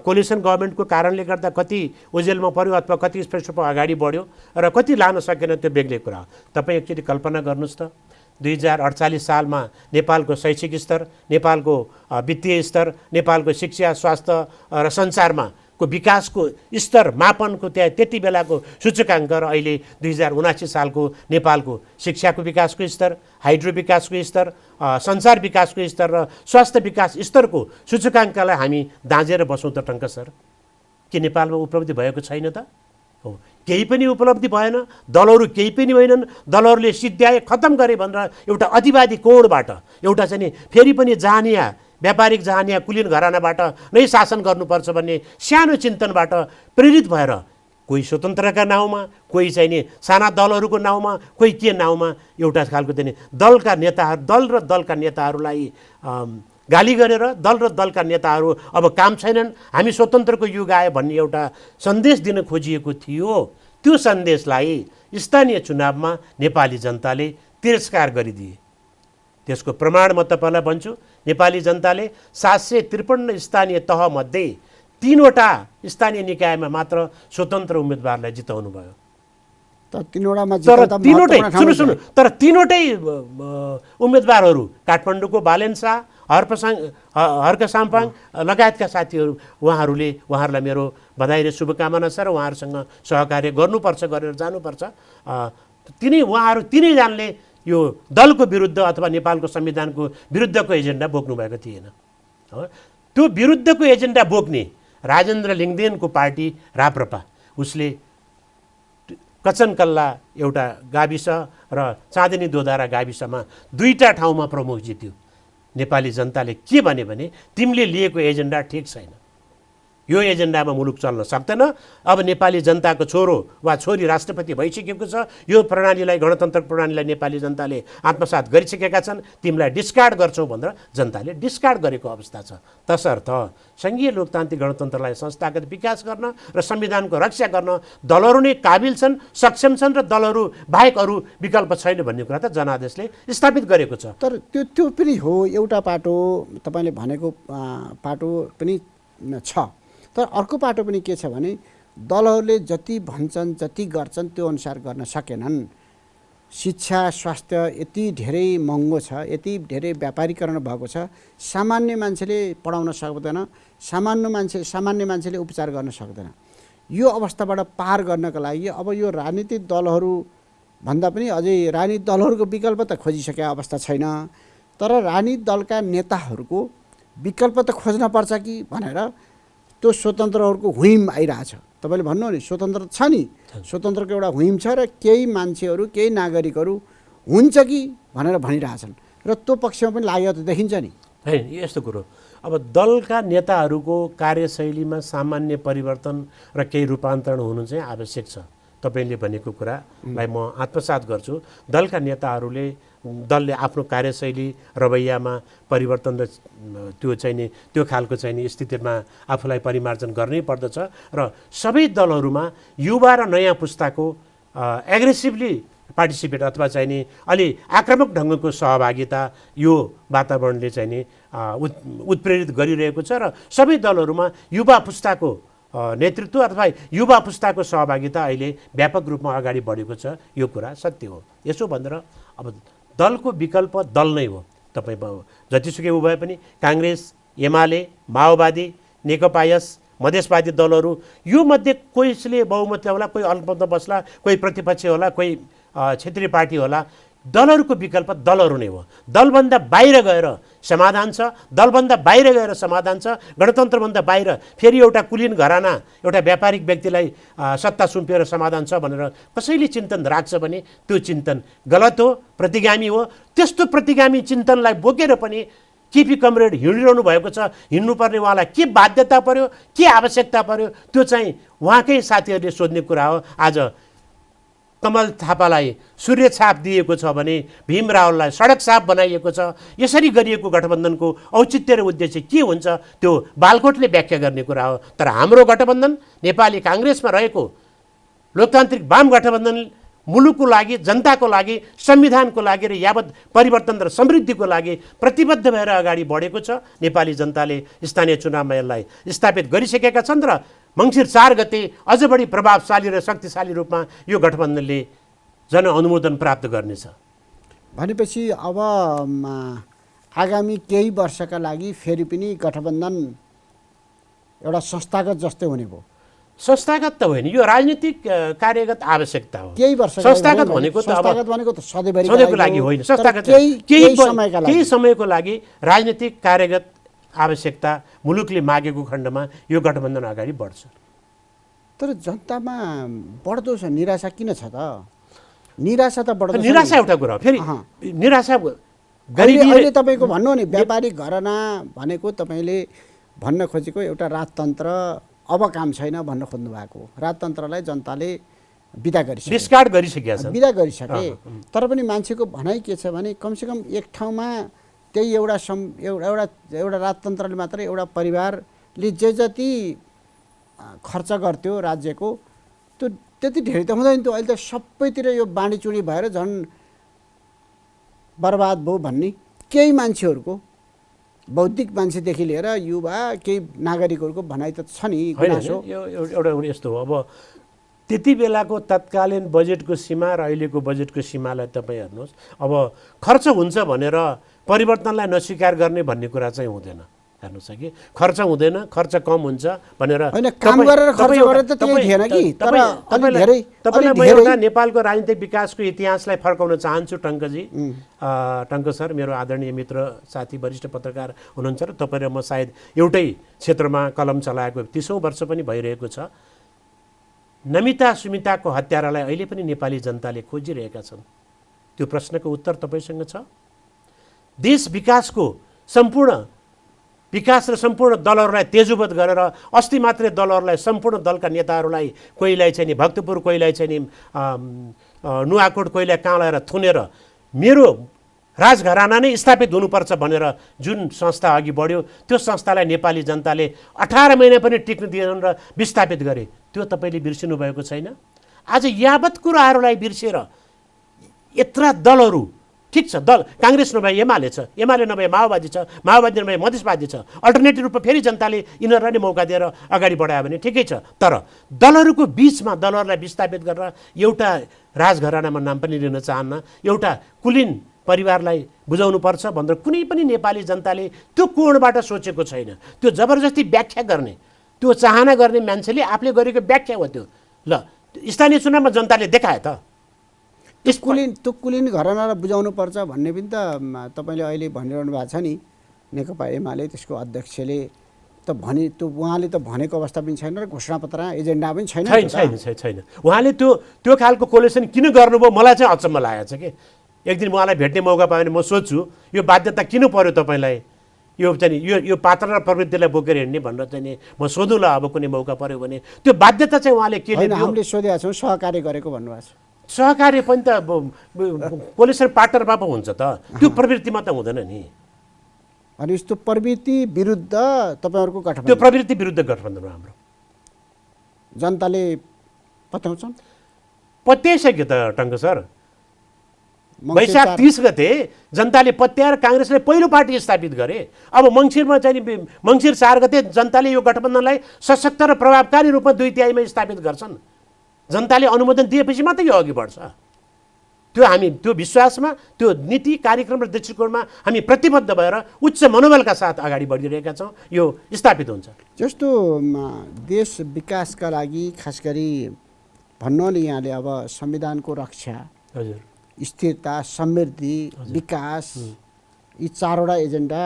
कोलिसन गभर्मेन्टको कारणले गर्दा कति ओझेलमा पर्यो अथवा कति स्पष्ट अगाडि बढ्यो र कति लान सकेन, त्यो बेग्लै कुरा हो। तपाईँ एकचोटि कल्पना गर्नुहोस् त, 2048 सालमा नेपालको शैक्षिक स्तर, नेपालको वित्तीय स्तर, नेपालको शिक्षा, स्वास्थ्य र सञ्चारमा को विकासको स्तर मापनको त्यति बेलाको सूचकाङ्क र अहिले 2079 सालको नेपालको शिक्षाको विकासको स्तर, हाइड्रो विकासको स्तर, सञ्चार विकासको स्तर र स्वास्थ्य विकास स्तरको सूचकाङ्कलाई हामी दाँजेर बसौँ त टङ्क सर? के नेपालमा उपलब्धि भएको छैन त? हो, केही पनि उपलब्धि भएन। दलहरू केही पनि होइनन्। दलहरूले सिद्ध्याए, खत्तम गरे भनेर एउटा अतिवादी कोणबाट, एउटा चाहिँ नि फेरि पनि जानिया व्यापारिक जहानिया कुलीन घरानाबाट नै शासन गर्नुपर्छ भन्ने सानो चिन्तनबाट प्रेरित भएर कोही स्वतन्त्रका नाउँमा, कोही चाहिँ नि साना दलहरूको नाउँमा, कोही के नाउँमा एउटा खालको चाहिँ दलका नेताहरू, दल र दलका नेताहरूलाई गाली गरेर दल र दलका नेताहरू अब काम छैनन्, हामी स्वतन्त्रको युग आयो भन्ने एउटा सन्देश दिन खोजिएको थियो। त्यो सन्देशलाई स्थानीय चुनावमा नेपाली जनताले तिरस्कार गरिदिए। त्यसको प्रमाण म तपाईँलाई भन्छु, नेपाली जनताले 753 स्थानीय तहमध्ये 3वटा स्थानीय निकायमा मात्र स्वतन्त्र उम्मेदवारलाई जिताउनु भयो। तर तीनवटै उम्मेदवारहरू काठमाडौँको बालेन शाह, हर्क साम्पाङ लगायतका साथीहरू, उहाँहरूलाई मेरो बधाई र शुभकामना छ र उहाँहरूसँग सहकार्य गर्नुपर्छ, गरेर जानुपर्छ। तिनैजनाले यो दलको विरुद्ध अथवा नेपालको संविधानको विरुद्धको एजेन्डा बोक्नु भएको थिएन। त्यो विरुद्धको एजेन्डा बोक्ने राजेन्द्र लिङ्गदेनको पार्टी राप्रपा, उसले कचनकल्ला एउटा गाविस र चाँदनी दोधारा गाविसमा 2टा ठाउँमा प्रमुख जित्यो। नेपाली जनताले के भने तिमीले लिएको एजेन्डा ठिक छैन, यो एजेन्डामा मुलुक चल्न सक्दैन। अब नेपाली जनताको छोरो वा छोरी राष्ट्रपति भइसकेको छ, यो प्रणालीलाई, गणतन्त्र प्रणालीलाई नेपाली जनताले आत्मसात गरिसकेका छन्, तिमीलाई डिस्कार्ड गर्छौ भनेर जनताले डिस्कार्ड गरेको अवस्था छ। तसर्थ सङ्घीय लोकतान्त्रिक गणतन्त्रलाई संस्थागत विकास गर्न र संविधानको रक्षा गर्न दलहरू नै काबिल छन्, सक्षम छन् र दलहरू बाहेक अरू विकल्प छैन भन्ने कुरा त जनादेशले स्थापित गरेको छ। तर त्यो पनि हो, एउटा पाटो तपाईँले भनेको पाटो पनि छ। तर अर्को पाटो पनि के छ भने दलहरूले जति भन्छन् जति गर्छन् त्यो अनुसार गर्न सकेनन्। शिक्षा स्वास्थ्य यति धेरै महँगो छ, यति धेरै व्यापारीकरण भएको छ, सामान्य मान्छेले पढाउन सक्दैन, सामान्य मान्छेले उपचार गर्न सक्दैन। यो अवस्थाबाट पार गर्नका लागि अब यो राजनीतिक दलहरू भन्दा पनि अझै राजनीतिक दलहरूको विकल्प त खोजिसकेका अवस्था छैन। तर राजनीतिक दलका नेताहरूको विकल्प त खोज्न पर्छ कि भनेर त्यो स्वतन्त्रहरूको हुइम आइरहेछ। तपाईँले भन्नु नि स्वतन्त्र छ नि, स्वतन्त्रको एउटा हुइम छ र केही मान्छेहरू केही नागरिकहरू हुन्छ कि भनेर भनिरहेछन् र त्यो पक्षमा पनि लागेको त देखिन्छ नि। होइन, यस्तो कुरो अब दलका नेताहरूको कार्यशैलीमा सामान्य परिवर्तन र केही रूपान्तरण हुनु चाहिँ आवश्यक छ। तपाईँले भनेको कुरालाई म आत्मसात गर्छु। दलका नेताहरूले दलले आफ्नो कार्यशैली रवैयामा परिवर्तन र त्यो खालको चाहिँ नि स्थितिमा आफूलाई परिमार्जन गर्नै पर्दछ र सबै दलहरूमा युवा र नयाँ पुस्ताको एग्रेसिभली पार्टिसिपेट अथवा चाहिँ नि अलि आक्रामक ढङ्गको सहभागिता यो वातावरणले चाहिँ नि उत्प्रेरित गरिरहेको छ र सबै दलहरूमा युवा पुस्ताको नेतृत्व अथवा युवा पुस्ताको सहभागिता अहिले व्यापक रूपमा अगाडि बढेको छ। यो कुरा सत्य हो। यसो भनेर अब दलको विकल्प दल नै हो। तपाईँ जतिसुकै उ भए पनि काङ्ग्रेस, एमाले, माओवादी, नेकपा यस मधेसवादी दलहरू यो मध्ये कोहीले बहुमत होला, कोही अल्पमत बस्ला, कोही प्रतिपक्ष होला, कोही क्षेत्रीय पार्टी होला। दलहरूको विकल्प दलहरू नै हो। दलभन्दा बाहिर गएर समाधान छ, दलभन्दा बाहिर गएर समाधान छ, गणतन्त्रभन्दा बाहिर फेरि एउटा कुलीन घराना एउटा व्यापारिक व्यक्तिलाई सत्ता सुम्पिएर समाधान छ भनेर कसैले चिन्तन राख्छ भने त्यो चिन्तन गलत हो, प्रतिगामी हो। त्यस्तो प्रतिगामी चिन्तनलाई बोकेर पनि केपी कमरेड हिँडिरहनु भएको छ। हिँड्नुपर्ने उहाँलाई के बाध्यता पर्यो, के आवश्यकता पर्यो, त्यो चाहिँ उहाँकै साथीहरूले सोध्ने कुरा हो। आज कमल थापालाई सूर्य छाप दिएको छ भने भीम रावललाई सडक छाप बनाइएको छ। यसरी गरिएको गठबन्धनको औचित्य र उद्देश्य के हुन्छ त्यो बालकोटले व्याख्या गर्ने कुरा हो। तर हाम्रो गठबन्धन नेपाली काङ्ग्रेसमा रहेको लोकतान्त्रिक वाम गठबन्धन मुलुकको लागि, जनताको लागि, संविधानको लागि र यावत परिवर्तन र समृद्धिको लागि प्रतिबद्ध भएर अगाडि बढेको छ। नेपाली जनताले स्थानीय चुनावमा यसलाई स्थापित गरिसकेका छन् र मङ्सिर 4 गते अझ बढी प्रभावशाली र शक्तिशाली रूपमा यो गठबन्धनले जनअनुमोदन प्राप्त गर्नेछ। भनेपछि अब आगामी केही वर्षका लागि फेरि पनि गठबन्धन एउटा संस्थागत जस्तै हुने भयो। संस्थागत त होइन, यो राजनीतिक कार्यगत आवश्यकता हो। केही वर्ष संस्थागत भनेको त सधैँभरिको लागि होइन, संस्थागत केही समयको लागि राजनीतिक कार्यगत आवश्यकता मुलुकले मागेको खण्डमा यो गठबन्धन अगाडि बढ्छ। तर जनतामा बढ्दो छ निराशा किन छ त? निराशा त बढ्दो छ। निराशा एउटा कुरा हो। फेरि निराशा अहिले तपाईँको भन्नु नि व्यापारिक घरना भनेको तपाईँले भन्न खोजेको एउटा राजतन्त्र अब काम छैन भन्न खोज्नु भएको। राजतन्त्रलाई जनताले बिदा गरिसके, डिस्कार्ड गरिसकेका छन्, बिदा गरिसके। तर पनि मान्छेको भनाइ के छ भने कमसेकम एक ठाउँमा त्यही एउटा राजतन्त्रले मात्रै एउटा परिवारले जे जति खर्च गर्थ्यो राज्यको त्यो त्यति धेरै त हुँदैन थियो। अहिले त सबैतिर यो बाँडीचुँडी भएर झन् बर्बाद भयो भन्ने केही मान्छेहरूको, बौद्धिक मान्छेदेखि लिएर युवा केही नागरिकहरूको भनाइ त छ नि। एउटा यस्तो हो, अब त्यति बेलाको तत्कालीन बजेटको सीमा र अहिलेको बजेटको सीमालाई तपाईँ हेर्नुहोस्। अब खर्च हुन्छ भनेर परिवर्तनलाई नस्वीकार गर्ने भन्ने कुरा चाहिँ हुँदैन। हेर्नुहोस् कि खर्च हुँदैन, खर्च कम हुन्छ भनेर होइन, काम गरेर खर्च गरेर त त्यही थिएन कि, तर अलि धेरै तपाईँलाई म एउटा नेपालको राजनीतिक विकासको इतिहासलाई फर्काउन चाहन्छु टङ्कजी। टङ्क सर मेरो आदरणीय मित्र साथी वरिष्ठ पत्रकार हुनुहुन्छ र तपाईँ र म सायद एउटै क्षेत्रमा कलम चलाएको 30औं वर्ष पनि भइरहेको छ। नमिता सुमिताको हत्यारालाई अहिले पनि नेपाली जनताले खोजिरहेका छन्। त्यो प्रश्नको उत्तर तपाईँसँग छ? देश विकासको सम्पूर्ण विकास र सम्पूर्ण दलहरूलाई तेजुबत गरेर अस्ति मात्रै दलहरूलाई सम्पूर्ण दलका नेताहरूलाई कोहीलाई चाहिँ नि भक्तपुर, कोहीलाई चाहिँ नि नुवाकोट, कोहीलाई कहाँ लगाएर थुनेर मेरो राजघराना नै स्थापित हुनुपर्छ भनेर जुन संस्था अघि बढ्यो त्यो संस्थालाई नेपाली जनताले 18 महिना पनि टिक्न दिएनन् र विस्थापित गरे। त्यो तपाईँले बिर्सिनु भएको छैन। आज यावत कुराहरूलाई बिर्सेर यत्रा दलहरू, ठिक छ दल काङ्ग्रेस नभए एमाले छ, एमाले नभए माओवादी छ, माओवादी नभए मधेसवादी छ, अल्टरनेटिभ रूपमा फेरि जनताले यिनीहरूलाई नै मौका दिएर अगाडि बढायो भने ठिकै छ। तर दलहरूको बिचमा दलहरूलाई विस्थापित गरेर एउटा राजघरानामा नाम पनि लिन चाहन्न, एउटा कुलीन परिवारलाई बुझाउनुपर्छ भनेर कुनै पनि नेपाली जनताले त्यो कोणबाट सोचेको छैन। त्यो जबरजस्ती व्याख्या गर्ने, त्यो चाहना गर्ने मान्छेले आफूले गरेको व्याख्या हो त्यो। ल स्थानीय चुनावमा जनताले देखाए त त्यो कुलीन घरानालाई बुझाउनु पर्छ भन्ने पनि त तपाईँले अहिले भनिरहनु भएको छ नि। नेकपा एमाले त्यसको अध्यक्षले त भने, त्यो उहाँले त भनेको अवस्था पनि छैन र घोषणापत्रमा एजेन्डा पनि छैन। छैन उहाँले त्यो खालको कोलेसन किन गर्नुभयो मलाई चाहिँ अचम्म लागेको छ कि। एक दिन उहाँलाई भेट्ने मौका पायो भने म सोध्छु यो बाध्यता किन पर्यो तपाईँलाई, यो चाहिँ यो पात्र र प्रवृत्तिलाई बोकेर हिँड्ने भनेर चाहिँ नि म सोधौँला अब कुनै मौका पर्यो भने। त्यो बाध्यता चाहिँ उहाँले के लियो? हामीले सोधेका छौँ सहकार्य गरेको भन्नुभएको छ। सहकार्य पनि त कोलेसन पार्टनरमा पो हुन्छ त, त्यो प्रवृत्तिमा त हुँदैन नि। अनि यस्तो प्रवृत्ति विरुद्ध तपाईँहरूको गठबन्धन, त्यो प्रवृत्ति विरुद्ध गठबन्धन हाम्रो जनताले पत्याउँछन्? पत्याइसक्यो त टङ्क सर। वैशाख 30 गते जनताले पत्याएर काङ्ग्रेसले पहिलो पार्टी स्थापित गरे। अब मङ्सिरमा चाहिँ मङ्सिर 4 गते जनताले यो गठबन्धनलाई सशक्त र प्रभावकारी रूपमा 2/3 स्थापित गर्छन्। जनताले अनुमोदन दिएपछि मात्रै यो अघि बढ्छ। त्यो हामी त्यो विश्वासमा, त्यो नीति कार्यक्रम र दृष्टिकोणमा हामी प्रतिबद्ध भएर उच्च मनोबलका साथ अगाडि बढिरहेका छौँ। यो स्थापित हुन्छ। जस्तो देश विकासका लागि खास गरी भन्नाले यहाँले अब संविधानको रक्षा, हजुर, स्थिरता, समृद्धि, विकास, यी 4वटा एजेन्डा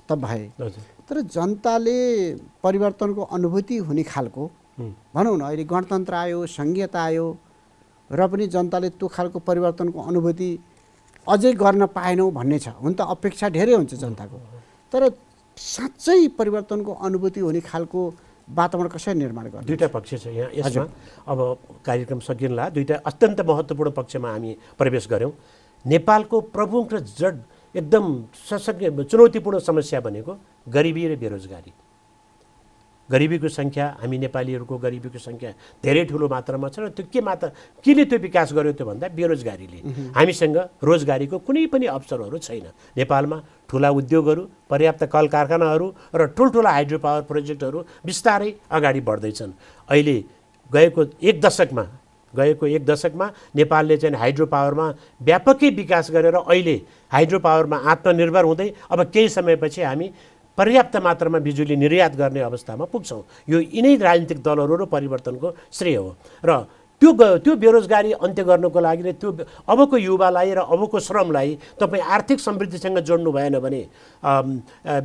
त भए, तर जनताले परिवर्तनको अनुभूति हुने खालको भनौँ न, अहिले गणतन्त्र आयो, सङ्घीयता आयो र पनि जनताले त्यो खालको परिवर्तनको अनुभूति अझै गर्न पाएनौँ भन्ने छ। हुन त अपेक्षा धेरै हुन्छ जनताको, तर साँच्चै परिवर्तनको अनुभूति हुने खालको वातावरण कसरी निर्माण गर्ने? दुईटा पक्ष छ यहाँ यसमा। अब कार्यक्रम सकिएला, दुईटा अत्यन्त महत्त्वपूर्ण पक्षमा हामी प्रवेश गऱ्यौँ। नेपालको प्रमुख र जड एकदम सशक्त चुनौतीपूर्ण समस्या भनेको गरिबी र बेरोजगारी। गरिबीको सङ्ख्या, हामी नेपालीहरूको गरिबीको सङ्ख्या धेरै ठुलो मात्रामा छ र त्यो केले त्यो विकास गर्यो त्यो भन्दा बेरोजगारीले। हामीसँग रोजगारीको कुनै पनि अवसरहरू छैन। नेपालमा ठुला उद्योगहरू, पर्याप्त कल कारखानाहरू र ठुल्ठुला हाइड्रो पावर प्रोजेक्टहरू बिस्तारै अगाडि बढ्दैछन्। अहिले गएको एक दशकमा नेपालले चाहिँ हाइड्रो पावरमा व्यापकै विकास गरेर अहिले हाइड्रो पावरमा आत्मनिर्भर हुँदै अब केही समयपछि हामी पर्याप्त मात्रामा बिजुली निर्यात गर्ने अवस्थामा पुग्छौँ। यो यिनै राजनीतिक दलहरू र परिवर्तनको श्रेय हो। र त्यो बेरोजगारी अन्त्य गर्नको लागि नै त्यो अबको युवालाई र अबको श्रमलाई तपाईँ आर्थिक समृद्धिसँग जोड्नु भएन भने,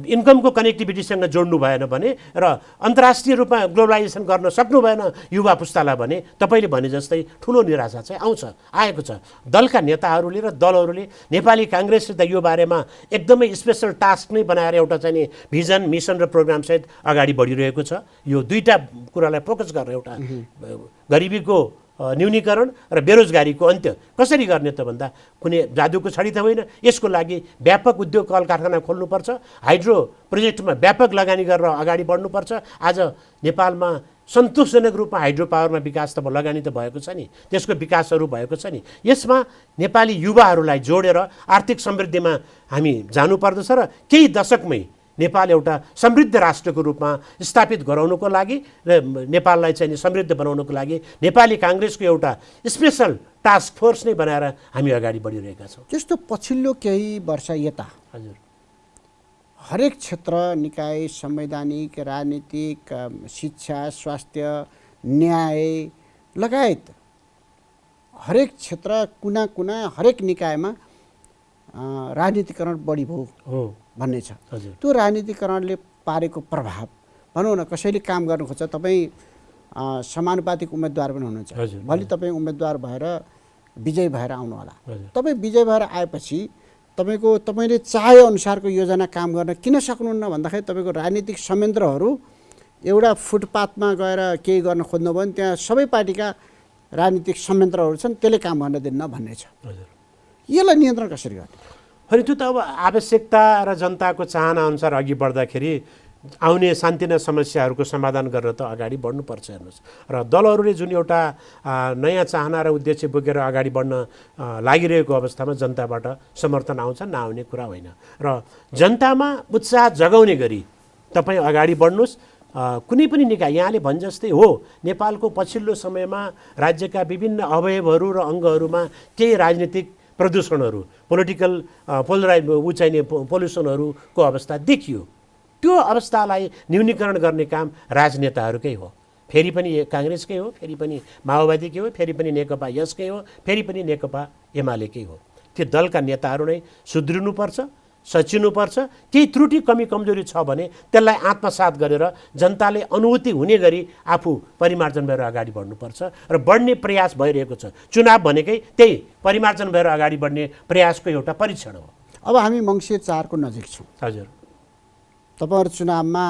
इन्कमको कनेक्टिभिटीसँग जोड्नु भएन भने र अन्तर्राष्ट्रिय रूपमा ग्लोबलाइजेसन गर्न सक्नु भएन युवा पुस्तालाई भने तपाईँले भने जस्तै ठुलो निराशा चाहिँ आएको छ। दलका नेताहरूले र दलहरूले नेपाली काङ्ग्रेसले त यो बारेमा एकदमै स्पेसल टास्क नै बनाएर एउटा चाहिँ नि भिजन, मिसन र प्रोग्रामसहित अगाडि बढिरहेको छ। यो दुईटा कुरालाई फोकस गरेर एउटा गरिबीको न्यूनीकरण र बेरोजगारीको अन्त्य कसरी गर्ने त भन्दा कुनै जादुको छडी त होइन। यसको लागि व्यापक उद्योग कल कारखाना खोल्नुपर्छ, हाइड्रो प्रोजेक्टमा व्यापक लगानी गरेर अगाडि बढ्नुपर्छ। आज नेपालमा सन्तोषजनक रूपमा हाइड्रो पावरमा विकास त लगानी त भएको छ नि, त्यसको विकासहरू भएको छ नि। यसमा नेपाली युवाहरूलाई जोडेर आर्थिक समृद्धिमा हामी जानुपर्दछ र केही दशकमै नेपाल एउटा समृद्ध राष्ट्रको रूपमा स्थापित गराउनको लागि र नेपाललाई चाहिँ समृद्ध बनाउनको लागि नेपाली काङ्ग्रेसको एउटा स्पेसल टास्क फोर्स नै बनाएर हामी अगाडि बढिरहेका छौँ। जस्तो पछिल्लो केही वर्ष यता हजुर हरेक क्षेत्र निकाय संवैधानिक राजनीतिक शिक्षा स्वास्थ्य न्याय लगायत हरेक क्षेत्र कुना कुना हरेक निकायमा राजनीतिकरण बढी भयो भन्ने छ। त्यो राजनीतिकरणले पारेको प्रभाव भनौँ न, कसैले काम गर्नु खोज्छ, तपाईँ समानुपातिक उम्मेदवार पनि हुनुहुन्छ, भोलि तपाईँ उम्मेदवार भएर विजय भएर आउनु होला। तपाईँ विजय भएर आएपछि तपाईँले चाहे अनुसारको योजना काम गर्न किन सक्नुहुन्न भन्दाखेरि तपाईँको राजनीतिक संयन्त्रहरू एउटा फुटपाथमा गएर केही गर्न खोज्नु भयो भने त्यहाँ सबै पार्टीका राजनीतिक संयन्त्रहरू छन्, त्यसले काम गर्न दिन्न भन्ने छ। यसलाई नियन्त्रण कसरी गर्ने? अनि त्यो त अब आवश्यकता र जनताको चाहना अनुसार अघि बढ्दाखेरि आउने सान्तिना समस्याहरूको समाधान गरेर त अगाडि बढ्नुपर्छ। हेर्नुहोस्, र दलहरूले जुन एउटा नयाँ चाहना र उद्देश्य बोकेर अगाडि बढ्न लागिरहेको अवस्थामा जनताबाट समर्थन आउँछ, नआउने कुरा होइन। र जनतामा उत्साह जगाउने गरी तपाईँ अगाडि बढ्नुहोस्। कुनै पनि निकाय, यहाँले भने जस्तै हो, नेपालको पछिल्लो समयमा राज्यका विभिन्न अवयवहरू र अङ्गहरूमा केही राजनीतिक प्रदूषणहरू, पोलिटिकल पोल्युसनहरूको अवस्था देखियो। त्यो अवस्थालाई न्यूनीकरण गर्ने काम राजनेताहरूकै हो। फेरि पनि काङ्ग्रेसकै हो, फेरि पनि माओवादीकै हो, फेरि पनि नेकपा यसकै हो, फेरि पनि नेकपा एमालेकै हो। त्यो दलका नेताहरू नै सुध्रिनुपर्छ, सचिनुपर्छ। केही त्रुटि कमी कमजोरी छ भने त्यसलाई आत्मसात गरेर जनताले अनुभूति हुने गरी आफू परिमार्जन भएर अगाडि बढ्नुपर्छ र बढ्ने प्रयास भइरहेको छ। चुनाव भनेकै त्यही परिमार्जन भएर अगाडि बढ्ने प्रयासको एउटा परीक्षण हो। अब हामी मङ्सिर 4 को नजिक छौँ। हजुर, तपाईँहरू चुनावमा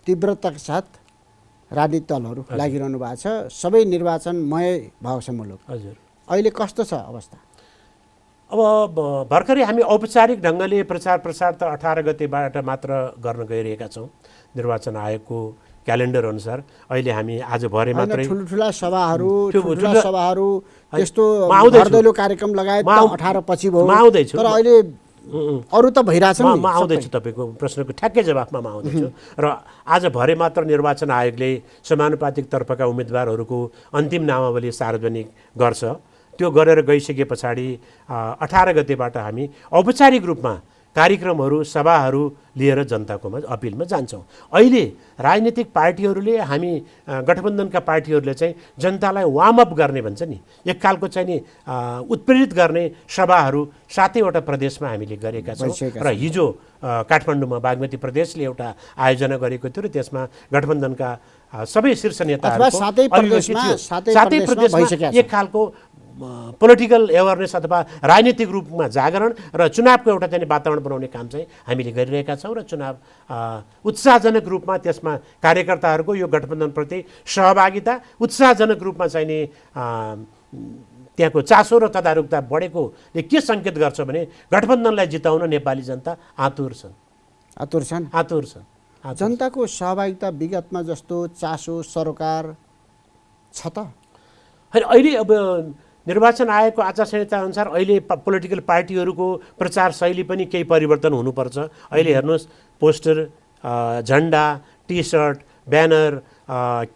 तीव्रताका साथ राजनीतिक दलहरू लागिरहनु भएको छ। सबै निर्वाचनमय भएको छ मुलुक। हजुर, अहिले कस्तो छ अवस्था? अब भर्खरै हामी औपचारिक ढङ्गले प्रचार प्रसार त 18 गतेबाट मात्र गर्न गइरहेका छौँ निर्वाचन आयोगको क्यालेन्डर अनुसार। अहिले हामी आज भरे मात्रै ठुल्ठुला सभाहरू त्यस्तो भरदैलो कार्यक्रम लगायत 18 पछि भयो, तर अहिले अरू त भइरहेछ नि। म आउँदैछु, तपाईँको प्रश्नको ठ्याक्कै जवाफमा म आउँदैछु। र आज भरे मात्र निर्वाचन आयोगले समानुपातिक तर्फका उम्मेदवारहरूको अन्तिम नामावली सार्वजनिक गर्छ। त्यो गरेर गइसके पछाडि 18 गतेबाट हामी औपचारिक रूपमा कार्यक्रमहरू सभाहरू लिएर जनताकोमा अपिलमा जान्छौँ। अहिले राजनीतिक पार्टीहरूले, हामी गठबन्धनका पार्टीहरूले चाहिँ जनतालाई वार्मअप गर्ने भन्छ नि, एक खालको चाहिँ नि उत्प्रेरित गर्ने सभाहरू 7वटा प्रदेशमा हामीले गरेका छौँ। र हिजो काठमाडौँमा बागमती प्रदेशले एउटा आयोजना गरेको थियो र त्यसमा गठबन्धनका सबै शीर्ष नेताहरू सातै प्रदेशमा एक खालको पोलिटिकल एवेरनेस अथवा राजनीतिक रूपमा जागरण र चुनावको एउटा चाहिँ वातावरण बनाउने काम चाहिँ हामीले गरिरहेका छौँ। र चुनाव उत्साहजनक रूपमा त्यसमा कार्यकर्ताहरूको यो गठबन्धनप्रति सहभागिता उत्साहजनक रूपमा चाहिँ नि त्यहाँको चासो र तदारुकता बढेकोले के सङ्केत गर्छ भने गठबन्धनलाई जिताउन नेपाली जनता आतुर छन्। जनताको सहभागिता विगतमा जस्तो चासो सरोकार छ त? अहिले अब निर्वाचन आयोगको आचार संहिता अनुसार अहिले पोलिटिकल पार्टीहरूको प्रचार शैली पनि केही परिवर्तन हुनुपर्छ। अहिले हेर्नुहोस्, पोस्टर, झन्डा, टी सर्ट, ब्यानर,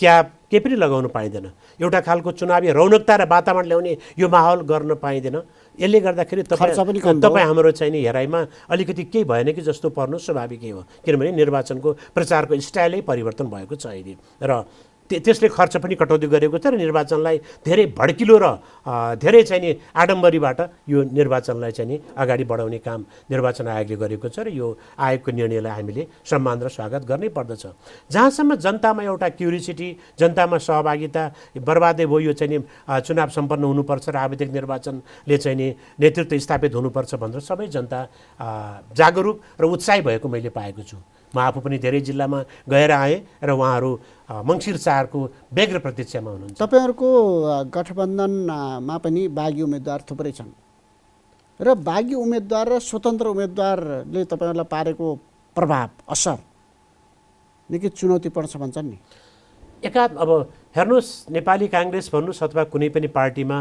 क्याप केही पनि लगाउनु पाइँदैन। एउटा खालको चुनावी रौनकता र वातावरण ल्याउने यो माहौल गर्न पाइँदैन। यसले गर्दाखेरि तपाईँ हाम्रो चाहिँ नि हेराइमा अलिकति केही भएन कि जस्तो पर्नु स्वाभाविकै हो, किनभने निर्वाचनको प्रचारको स्टाइलै परिवर्तन भएको छ अहिले। र त्यसले खर्च पनि कटौती गरेको छ र निर्वाचनलाई धेरै भड्किलो र धेरै चाहिँ नि आडम्बरीबाट यो निर्वाचनलाई चाहिँ नि अगाडि बढाउने काम निर्वाचन आयोगले गरेको छ र यो आयोगको निर्णयलाई हामीले सम्मान र स्वागत गर्नै पर्दछ। जहाँसम्म जनतामा एउटा क्युरियोसिटी, जनतामा सहभागिता बर्बादै भयो, यो चाहिँ नि चुनाव सम्पन्न हुनुपर्छ र आवश्यक निर्वाचनले चाहिँ नि नेतृत्व स्थापित हुनुपर्छ भनेर सबै जनता जागरुक र उत्साही भएको मैले पाएको छु। म आफू पनि धेरै जिल्लामा गएर आएँ र उहाँहरू मङ्सिर 4 को व्यग्र प्रतीक्षामा हुनुहुन्छ। तपाईँहरूको गठबन्धनमा पनि बागी उम्मेदवार थुप्रै छन् र बागी उम्मेदवार र स्वतन्त्र उम्मेदवारले तपाईँहरूलाई पारेको प्रभाव असर निकै चुनौतीपूर्ण छ भन्छन् नि। अब हेर्नुहोस्, नेपाली काङ्ग्रेस भन्नुहोस् अथवा कुनै पनि पार्टीमा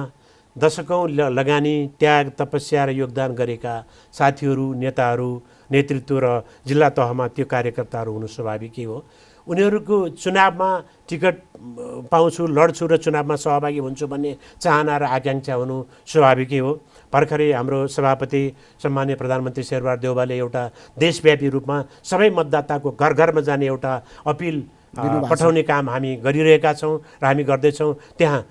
दशकौँ लगानी, त्याग, तपस्या र योगदान गरेका साथीहरू, नेताहरू, नेतृत्व र जिल्ला तहमा त्यो कार्यकर्ताहरू हुनु स्वाभाविकै हो। उनीहरूको चुनावमा टिकट पाउँछु, लड्छु र चुनावमा सहभागी हुन्छु भन्ने चाहना र आकाङ्क्षा हुनु स्वाभाविकै हो। भर्खरै हाम्रो सभापति सम्माननीय प्रधानमन्त्री शेरबहादुर देउवाले एउटा देशव्यापी रूपमा सबै मतदाताको घर घरमा जाने एउटा अपिल पठाउने काम हामी गरिरहेका छौँ र हामी गर्दैछौँ। त्यहाँ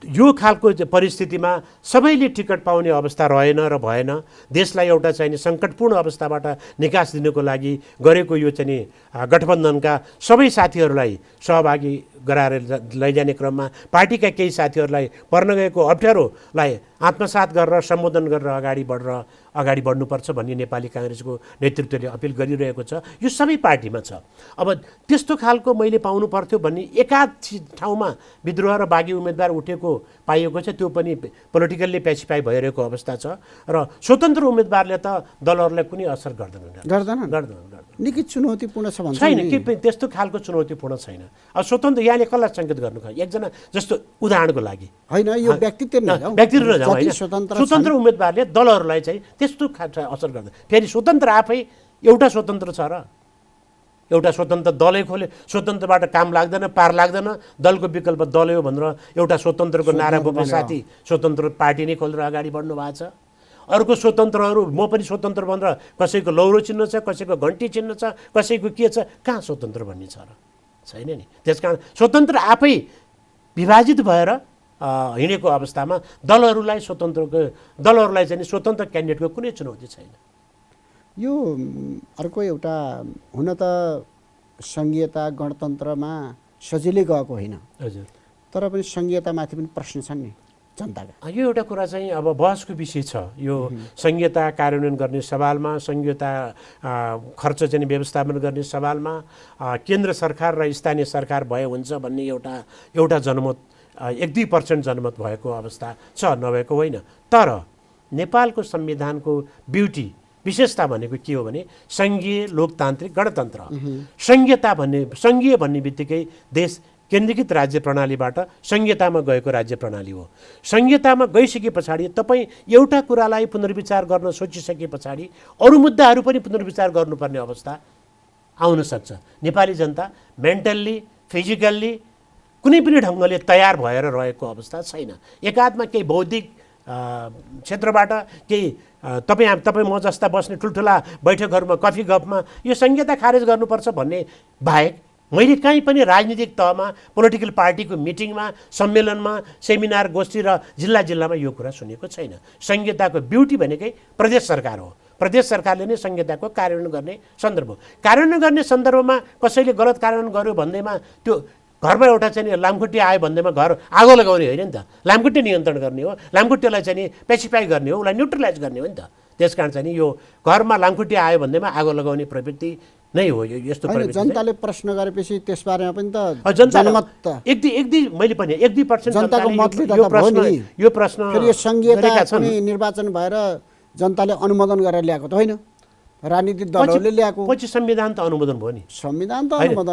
यो खालको परिस्थितिमा सबैले टिकट पाउने अवस्था रहेन र भएन। देशलाई एउटा चाहिँ सङ्कटपूर्ण अवस्थाबाट निकास दिनको लागि गरेको यो चाहिँ गठबन्धनका सबै साथीहरूलाई सहभागी गराएर लैजाने क्रममा पार्टीका केही साथीहरूलाई पर्न गएको अप्ठ्यारोलाई आत्मसात गरेर सम्बोधन गरेर अगाडि बढ्नुपर्छ भन्ने नेपाली काङ्ग्रेसको नेतृत्वले अपिल गरिरहेको छ। यो सबै पार्टीमा छ। अब त्यस्तो खालको मैले पाउनु पर्थ्यो भन्ने एकाध ठाउँमा विद्रोह र बागी उम्मेदवार उठेको पाइएको छ, त्यो पनि पोलिटिकल्ली प्यासिफाई भइरहेको अवस्था छ र स्वतन्त्र उम्मेदवारले त दलहरूलाई कुनै असर गर्दैन। निकै चुनौतीपूर्ण छ भन्छ छैन, के पनि त्यस्तो खालको चुनौतीपूर्ण छैन। अब स्वतन्त्र यहाँले कसलाई सङ्केत गर्नु एकजना जस्तो उदाहरणको लागि होइन, यो व्यक्तित्व नजाउँ, स्वतन्त्र उम्मेदवारले दलहरूलाई चाहिँ त्यस्तो असर गर्दैन। फेरि स्वतन्त्र आफै एउटा स्वतन्त्र छ र एउटा स्वतन्त्र दलै खोले, स्वतन्त्रबाट काम लाग्दैन, पार लाग्दैन, दलको विकल्प दलै हो भनेर एउटा स्वतन्त्रको नारा बोक्ने साथी स्वतन्त्र पार्टी नै खोलेर अगाडि बढ्नु भएको छ। अर्को स्वतन्त्रहरू म पनि स्वतन्त्र भनेर कसैको लौरो चिन्ह छ, कसैको घन्टी चिन्ह छ, कसैको के छ, कहाँ स्वतन्त्र भन्ने छ र? छैन नि। त्यसकारण स्वतन्त्र आफै विभाजित भएर हिँडेको अवस्थामा दलहरूलाई चाहिँ स्वतन्त्र क्यान्डिडेटको कुनै चुनौती छैन। यो अर्को एउटा हुन त सङ्घीयता गणतन्त्रमा सजिलै गएको होइन, हजुर, तर पनि सङ्घीयतामाथि पनि प्रश्न छन् नि जनताका। यो एउटा कुरा चाहिँ अब बहसको विषय छ। यो सङ्घीयता कार्यान्वयन गर्ने सवालमा, सङ्घीयता खर्च चाहिँ व्यवस्थापन गर्ने सवालमा केन्द्र सरकार र स्थानीय सरकार भए हुन्छ भन्ने एउटा जनमत 1-2% जनमत भएको अवस्था छ, नभएको होइन। तर नेपालको संविधानको ब्युटी विशेषता भनेको के हो भने सङ्घीय लोकतान्त्रिक गणतन्त्र। सङ्घीय भन्ने बित्तिकै देश केन्द्रीकृत राज्य प्रणालीबाट संहितामा गएको राज्य प्रणाली हो। संहितामा गइसके पछाडि तपाईँ एउटा कुरालाई पुनर्विचार गर्न सोचिसके पछाडि अरू मुद्दाहरू पनि पुनर्विचार गर्नुपर्ने अवस्था आउन सक्छ। नेपाली जनता मेन्टल्ली, फिजिकल्ली कुनै पनि ढङ्गले तयार भएर रहेको अवस्था छैन। एकाधमा केही बौद्धिक क्षेत्रबाट केही तपाईँ म जस्ता बस्ने ठुल्ठुला बैठकहरूमा, कफी गफमा यो संहिता खारेज गर्नुपर्छ भन्ने बाहेक मैले कहीँ पनि राजनीतिक तहमा, पोलिटिकल पार्टीको मिटिङमा, सम्मेलनमा, सेमिनार, गोष्ठी र जिल्लामा यो कुरा सुनेको छैन। संहिताको ब्युटी भनेकै प्रदेश सरकार हो। प्रदेश सरकारले नै संहिताको कार्यान्वयन गर्ने सन्दर्भ हो। कार्यान्वयन गर्ने सन्दर्भमा कसैले गलत कार्यान्वयन गर्यो भन्दैमा त्यो घरमा एउटा चाहिँ लामखुट्टे आयो भन्दैमा घर आगो लगाउने होइन नि त। लामखुट्टे नियन्त्रण गर्ने हो, लामखुट्टेलाई चाहिँ पेसिफाई गर्ने हो, उसलाई न्युट्रलाइज गर्ने हो नि त। त्यसकारण चाहिँ यो घरमा लामखुट्टे आयो भन्दैमा आगो लगाउने प्रवृत्ति नै हो। यस्तो जनताले प्रश्न गरेपछि त्यसबारेमा पनि त जनमत मैले पनि 1-2% जनताको मतले यो प्रश्न फेरि यो संघीयता कुनै निर्वाचन भएर जनताले अनुमोदन गरेर ल्याएको त होइन, राजनीतिक दलहरूले ल्याएको। पछि संविधान त अनुमोदन भयो नि। संविधान त अनुमोदन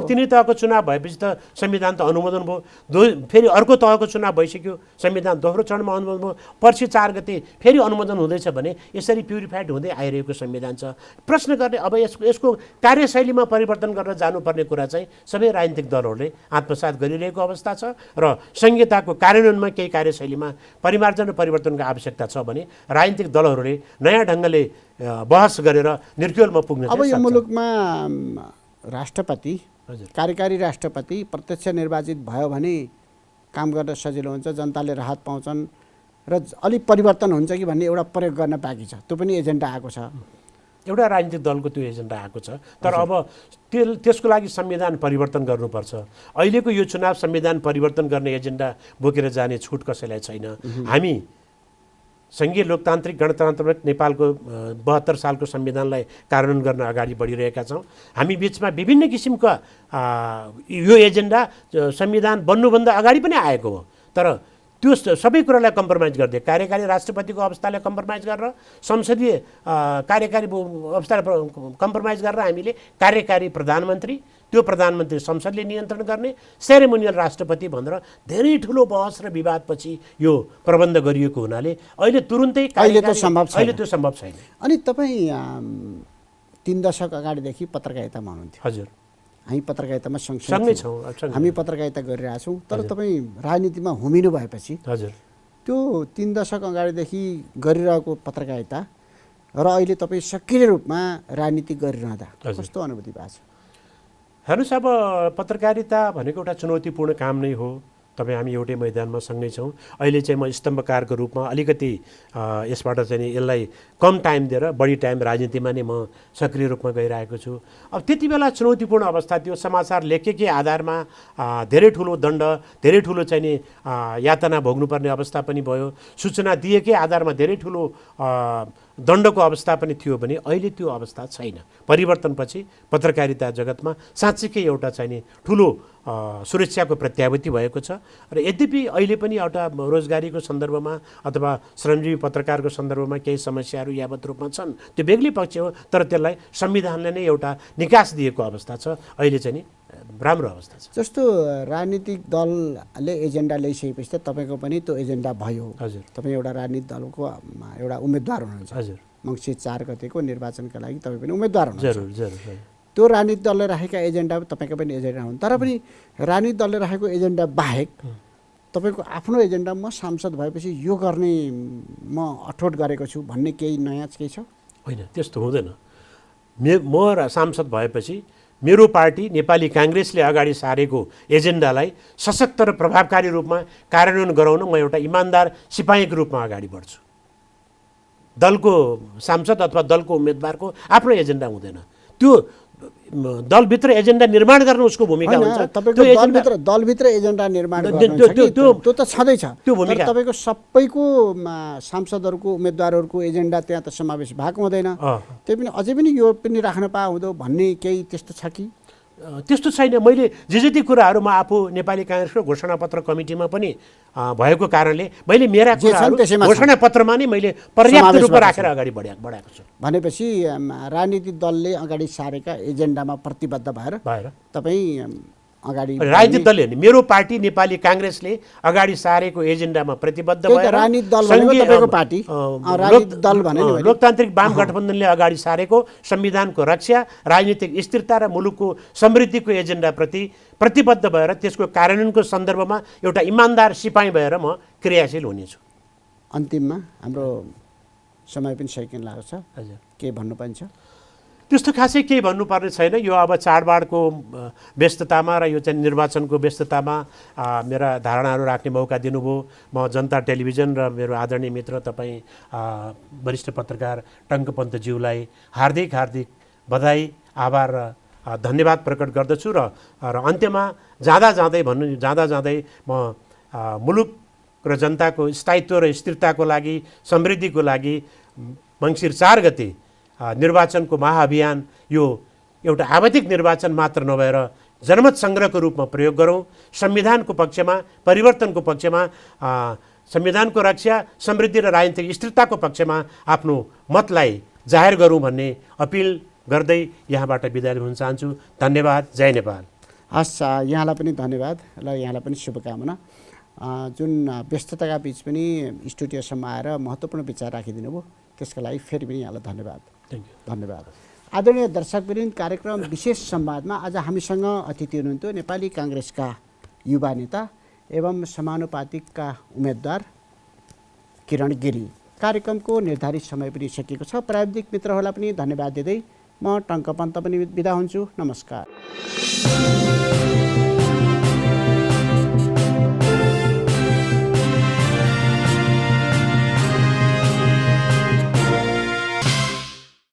तिनै तहको चुनाव भएपछि त संविधान त अनुमोदन भयो। फेरि अर्को तहको चुनाव भइसक्यो, संविधान दोस्रो चरणमा अनुमोदन भयो। पर्सि 4 गते फेरि अनुमोदन हुँदैछ भने यसरी प्युरिफाइड हुँदै आइरहेको संविधान छ। प्रश्न गर्ने अब यसको कार्यशैलीमा परिवर्तन गरेर जानुपर्ने कुरा चाहिँ सबै राजनीतिक दलहरूले आत्मसात गरिरहेको अवस्था छ र संहिताको कार्यान्वयनमा केही कार्यशैलीमा परिमार्जन र परिवर्तनको आवश्यकता छ भने राजनीतिक दलहरूले नयाँ ढङ्गले बहस गरेर निर्क्युलमा पुग्न अब यो मुलुकमा राष्ट्रपति, कार्यकारी राष्ट्रपति प्रत्यक्ष निर्वाचित भयो भने काम गर्न सजिलो हुन्छ, जनताले राहत पाउँछन् र अलिक परिवर्तन हुन्छ कि भन्ने एउटा प्रयोग गर्न बाँकी छ। त्यो पनि एजेन्डा आएको छ, एउटा राजनीतिक दलको त्यो एजेन्डा आएको छ। तर अब त्यसको लागि संविधान परिवर्तन गर्नुपर्छ। अहिलेको यो चुनाव संविधान परिवर्तन गर्ने एजेन्डा बोकेर जाने छुट कसैलाई छैन। हामी सङ्घीय लोकतान्त्रिक गणतन्त्र नेपालको 72 सालको संविधानलाई कार्यान्वयन गर्न अगाडि बढिरहेका छौँ। हामी बिचमा विभिन्न किसिमका यो एजेन्डा संविधान बन्नुभन्दा अगाडि पनि आएको हो। तर त्यो सबै कुरालाई कम्प्रोमाइज गर्दै कार्यकारी राष्ट्रपतिको अवस्थालाई कम्प्रोमाइज गरेर, संसदीय कार्यकारी अवस्थालाई कम्प्रोमाइज गरेर हामीले कार्यकारी प्रधानमन्त्री, त्यो प्रधानमन्त्री संसदले नियन्त्रण गर्ने, सेरेमोनियल राष्ट्रपति भनेर धेरै ठुलो बहस र विवादपछि यो प्रबन्ध गरिएको हुनाले अहिले तुरुन्तै त्यो सम्भव छैन। अनि तपाईँ 3 दशक अगाडिदेखि पत्रकारितामा हुनुहुन्थ्यो। हजुर। हामी पत्रकारितामा सँगै सँगसँगै छौँ सँगै। हामी पत्रकारिता गरिरहेछौँ तर तपाईँ राजनीतिमा हुमिनु भएपछि हजुर त्यो 3 दशक अगाडिदेखि गरिरहेको पत्रकारिता र अहिले तपाईँ सक्रिय रूपमा राजनीति गरिरहँदा हजुर। कस्तो अनुभूति भएको छ? हेर्नुहोस्, अब पत्रकारिता भनेको एउटा चुनौतीपूर्ण काम नै हो। तपाईँ हामी एउटै मैदानमा सँगै छौँ। अहिले चाहिँ म स्तम्भकारको रूपमा अलिकति यसबाट चाहिँ नि यसलाई कम टाइम दिएर बढी टाइम राजनीतिमा नै म सक्रिय रूपमा गइरहेको छु। अब त्यति बेला चुनौतीपूर्ण अवस्था थियो। समाचार लेखेकै आधारमा धेरै ठुलो दण्ड, धेरै ठुलो चाहिँ नि यातना भोग्नुपर्ने अवस्था पनि भयो। सूचना दिएकै आधारमा धेरै ठुलो दण्डको अवस्था पनि थियो भने अहिले त्यो अवस्था छैन। परिवर्तनपछि पत्रकारिता जगतमा साँच्चीकै एउटा चाहिँ नि ठुलो सुरक्षाको प्रत्याभूति भएको छ। र यद्यपि अहिले पनि एउटा रोजगारीको सन्दर्भमा अथवा श्रमजीवी पत्रकारको सन्दर्भमा केही समस्याहरू यावत रूपमा छन्, त्यो बेग्लै पक्ष हो। तर त्यसलाई संविधानले नै एउटा निकास दिएको अवस्था छ। अहिले चाहिँ नि राम्रो अवस्था छ। जस्तो राजनीतिक दलले एजेन्डा ल्याइसकेपछि त तपाईँको पनि त्यो एजेन्डा भयो। हजुर। तपाईँ एउटा राजनीतिक दलको एउटा उम्मेदवार हुनुहुन्छ। हजुर। मङ्सिर 4 गतेको निर्वाचनका लागि तपाईँ पनि उम्मेदवार हुनुहुन्छ। जरुर जरुर। त्यो राजनीतिक दलले राखेका एजेन्डा तपाईँको पनि एजेन्डा हुन्, तर पनि राजनीतिक दलले राखेको एजेन्डा बाहेक तपाईँको आफ्नो एजेन्डा म सांसद भएपछि यो गर्ने म अठोट गरेको छु भन्ने केही नयाँ केही छ? होइन, त्यस्तो हुँदैन। म सांसद भएपछि मेरो पार्टी नेपाली काङ्ग्रेसले अगाडि सारेको एजेन्डालाई सशक्त र प्रभावकारी रूपमा कार्यान्वयन गराउन म एउटा इमान्दार सिपाहीको रूपमा अगाडि बढ्छु। दलको सांसद अथवा दलको उम्मेदवारको आफ्नो एजेन्डा हुँदैन। त्यो दलभित्र एजेन्डा निर्माण गर्न उसको भूमिका हुन्छ। तपाईँको दलभित्र एजेन्डा निर्माण त्यो त छँदैछ। त्यो भूमिका तपाईँको सबैको सांसदहरूको उम्मेदवारहरूको एजेन्डा त्यहाँ त समावेश भएको हुँदैन। त्यही पनि अझै पनि यो पनि राख्न पाए हुँदो भन्ने केही त्यस्तो छ कि? त्यस्तो छैन। मैले जे जति कुराहरू म आफू नेपाली काङ्ग्रेसको घोषणापत्र कमिटीमा पनि भएको कारणले मैले मेरा कुराहरू घोषणापत्रमा नै मैले पर्याप्त रूपमा राखेर अगाडि बढाएको छु। भनेपछि राजनीतिक दलले अगाडि सारेका एजेन्डामा प्रतिबद्ध भएर तपाईँ अगाडि राजनीतिक दलले नि मेरो पार्टी नेपाली काङ्ग्रेसले अगाडि सारेको एजेन्डामा प्रतिबद्ध भएर राजनीतिक दल भनेको तपाईको पार्टी राजनीतिक दल भने नि लोकतान्त्रिक वाम गठबन्धनले अगाडि सारेको संविधानको रक्षा, राजनीतिक स्थिरता र मुलुकको समृद्धिको एजेन्डाप्रति प्रतिबद्ध भएर त्यसको कार्यान्वयनको सन्दर्भमा एउटा इमान्दार सिपाही भएर म क्रियाशील हुनेछु। अन्तिममा हाम्रो समय पनि सकिन लागेको छ। हजुर, के भन्नु पर्छ? त्यस्तो खासै केही भन्नुपर्ने छैन। यो अब चाडबाडको व्यस्ततामा र यो चाहिँ निर्वाचनको व्यस्ततामा मेरा धारणाहरू राख्ने मौका दिनुभयो। म जनता टेलिभिजन र मेरो आदरणीय मित्र तपाईँ वरिष्ठ पत्रकार टङ्कपन्तज्यूलाई हार्दिक हार्दिक बधाई, आभार र धन्यवाद प्रकट गर्दछु। र अन्त्यमा जाँदै म मुलुक र जनताको स्थायित्व र स्थिरताको लागि, समृद्धिको लागि मङ्सिर 4 गते निर्वाचनको महाअभियान यो एउटा आवधिक निर्वाचन मात्र नभएर जनमत सङ्ग्रहको रूपमा प्रयोग गरौँ। संविधानको पक्षमा, परिवर्तनको पक्षमा, संविधानको रक्षा, समृद्धि र राजनीतिक स्थिरताको पक्षमा आफ्नो मतलाई जाहेर गरौँ भन्ने अपिल गर्दै यहाँबाट बिदा लिन चाहन्छु। धन्यवाद। जय नेपाल। हस्, यहाँलाई पनि धन्यवाद र यहाँलाई पनि शुभकामना। जुन व्यस्तताका बिच पनि स्टुडियोसम्म आएर महत्त्वपूर्ण विचार राखिदिनु भयो त्यसका लागि फेरि पनि यहाँलाई धन्यवाद। धन्यवाद। आदरणीय दर्शकवृन्द, कार्यक्रम विशेष संवादमा आज हामीसँग अतिथि हुनुहुन्थ्यो नेपाली काङ्ग्रेसका युवा नेता एवं समानुपातिकका उम्मेदवार किरण गिरी। कार्यक्रमको निर्धारित समय पनि सकिएको छ। प्राविधिक मित्रहरूलाई पनि धन्यवाद दिँदै म टङ्कपन्त पनि बिदा हुन्छु। नमस्कार।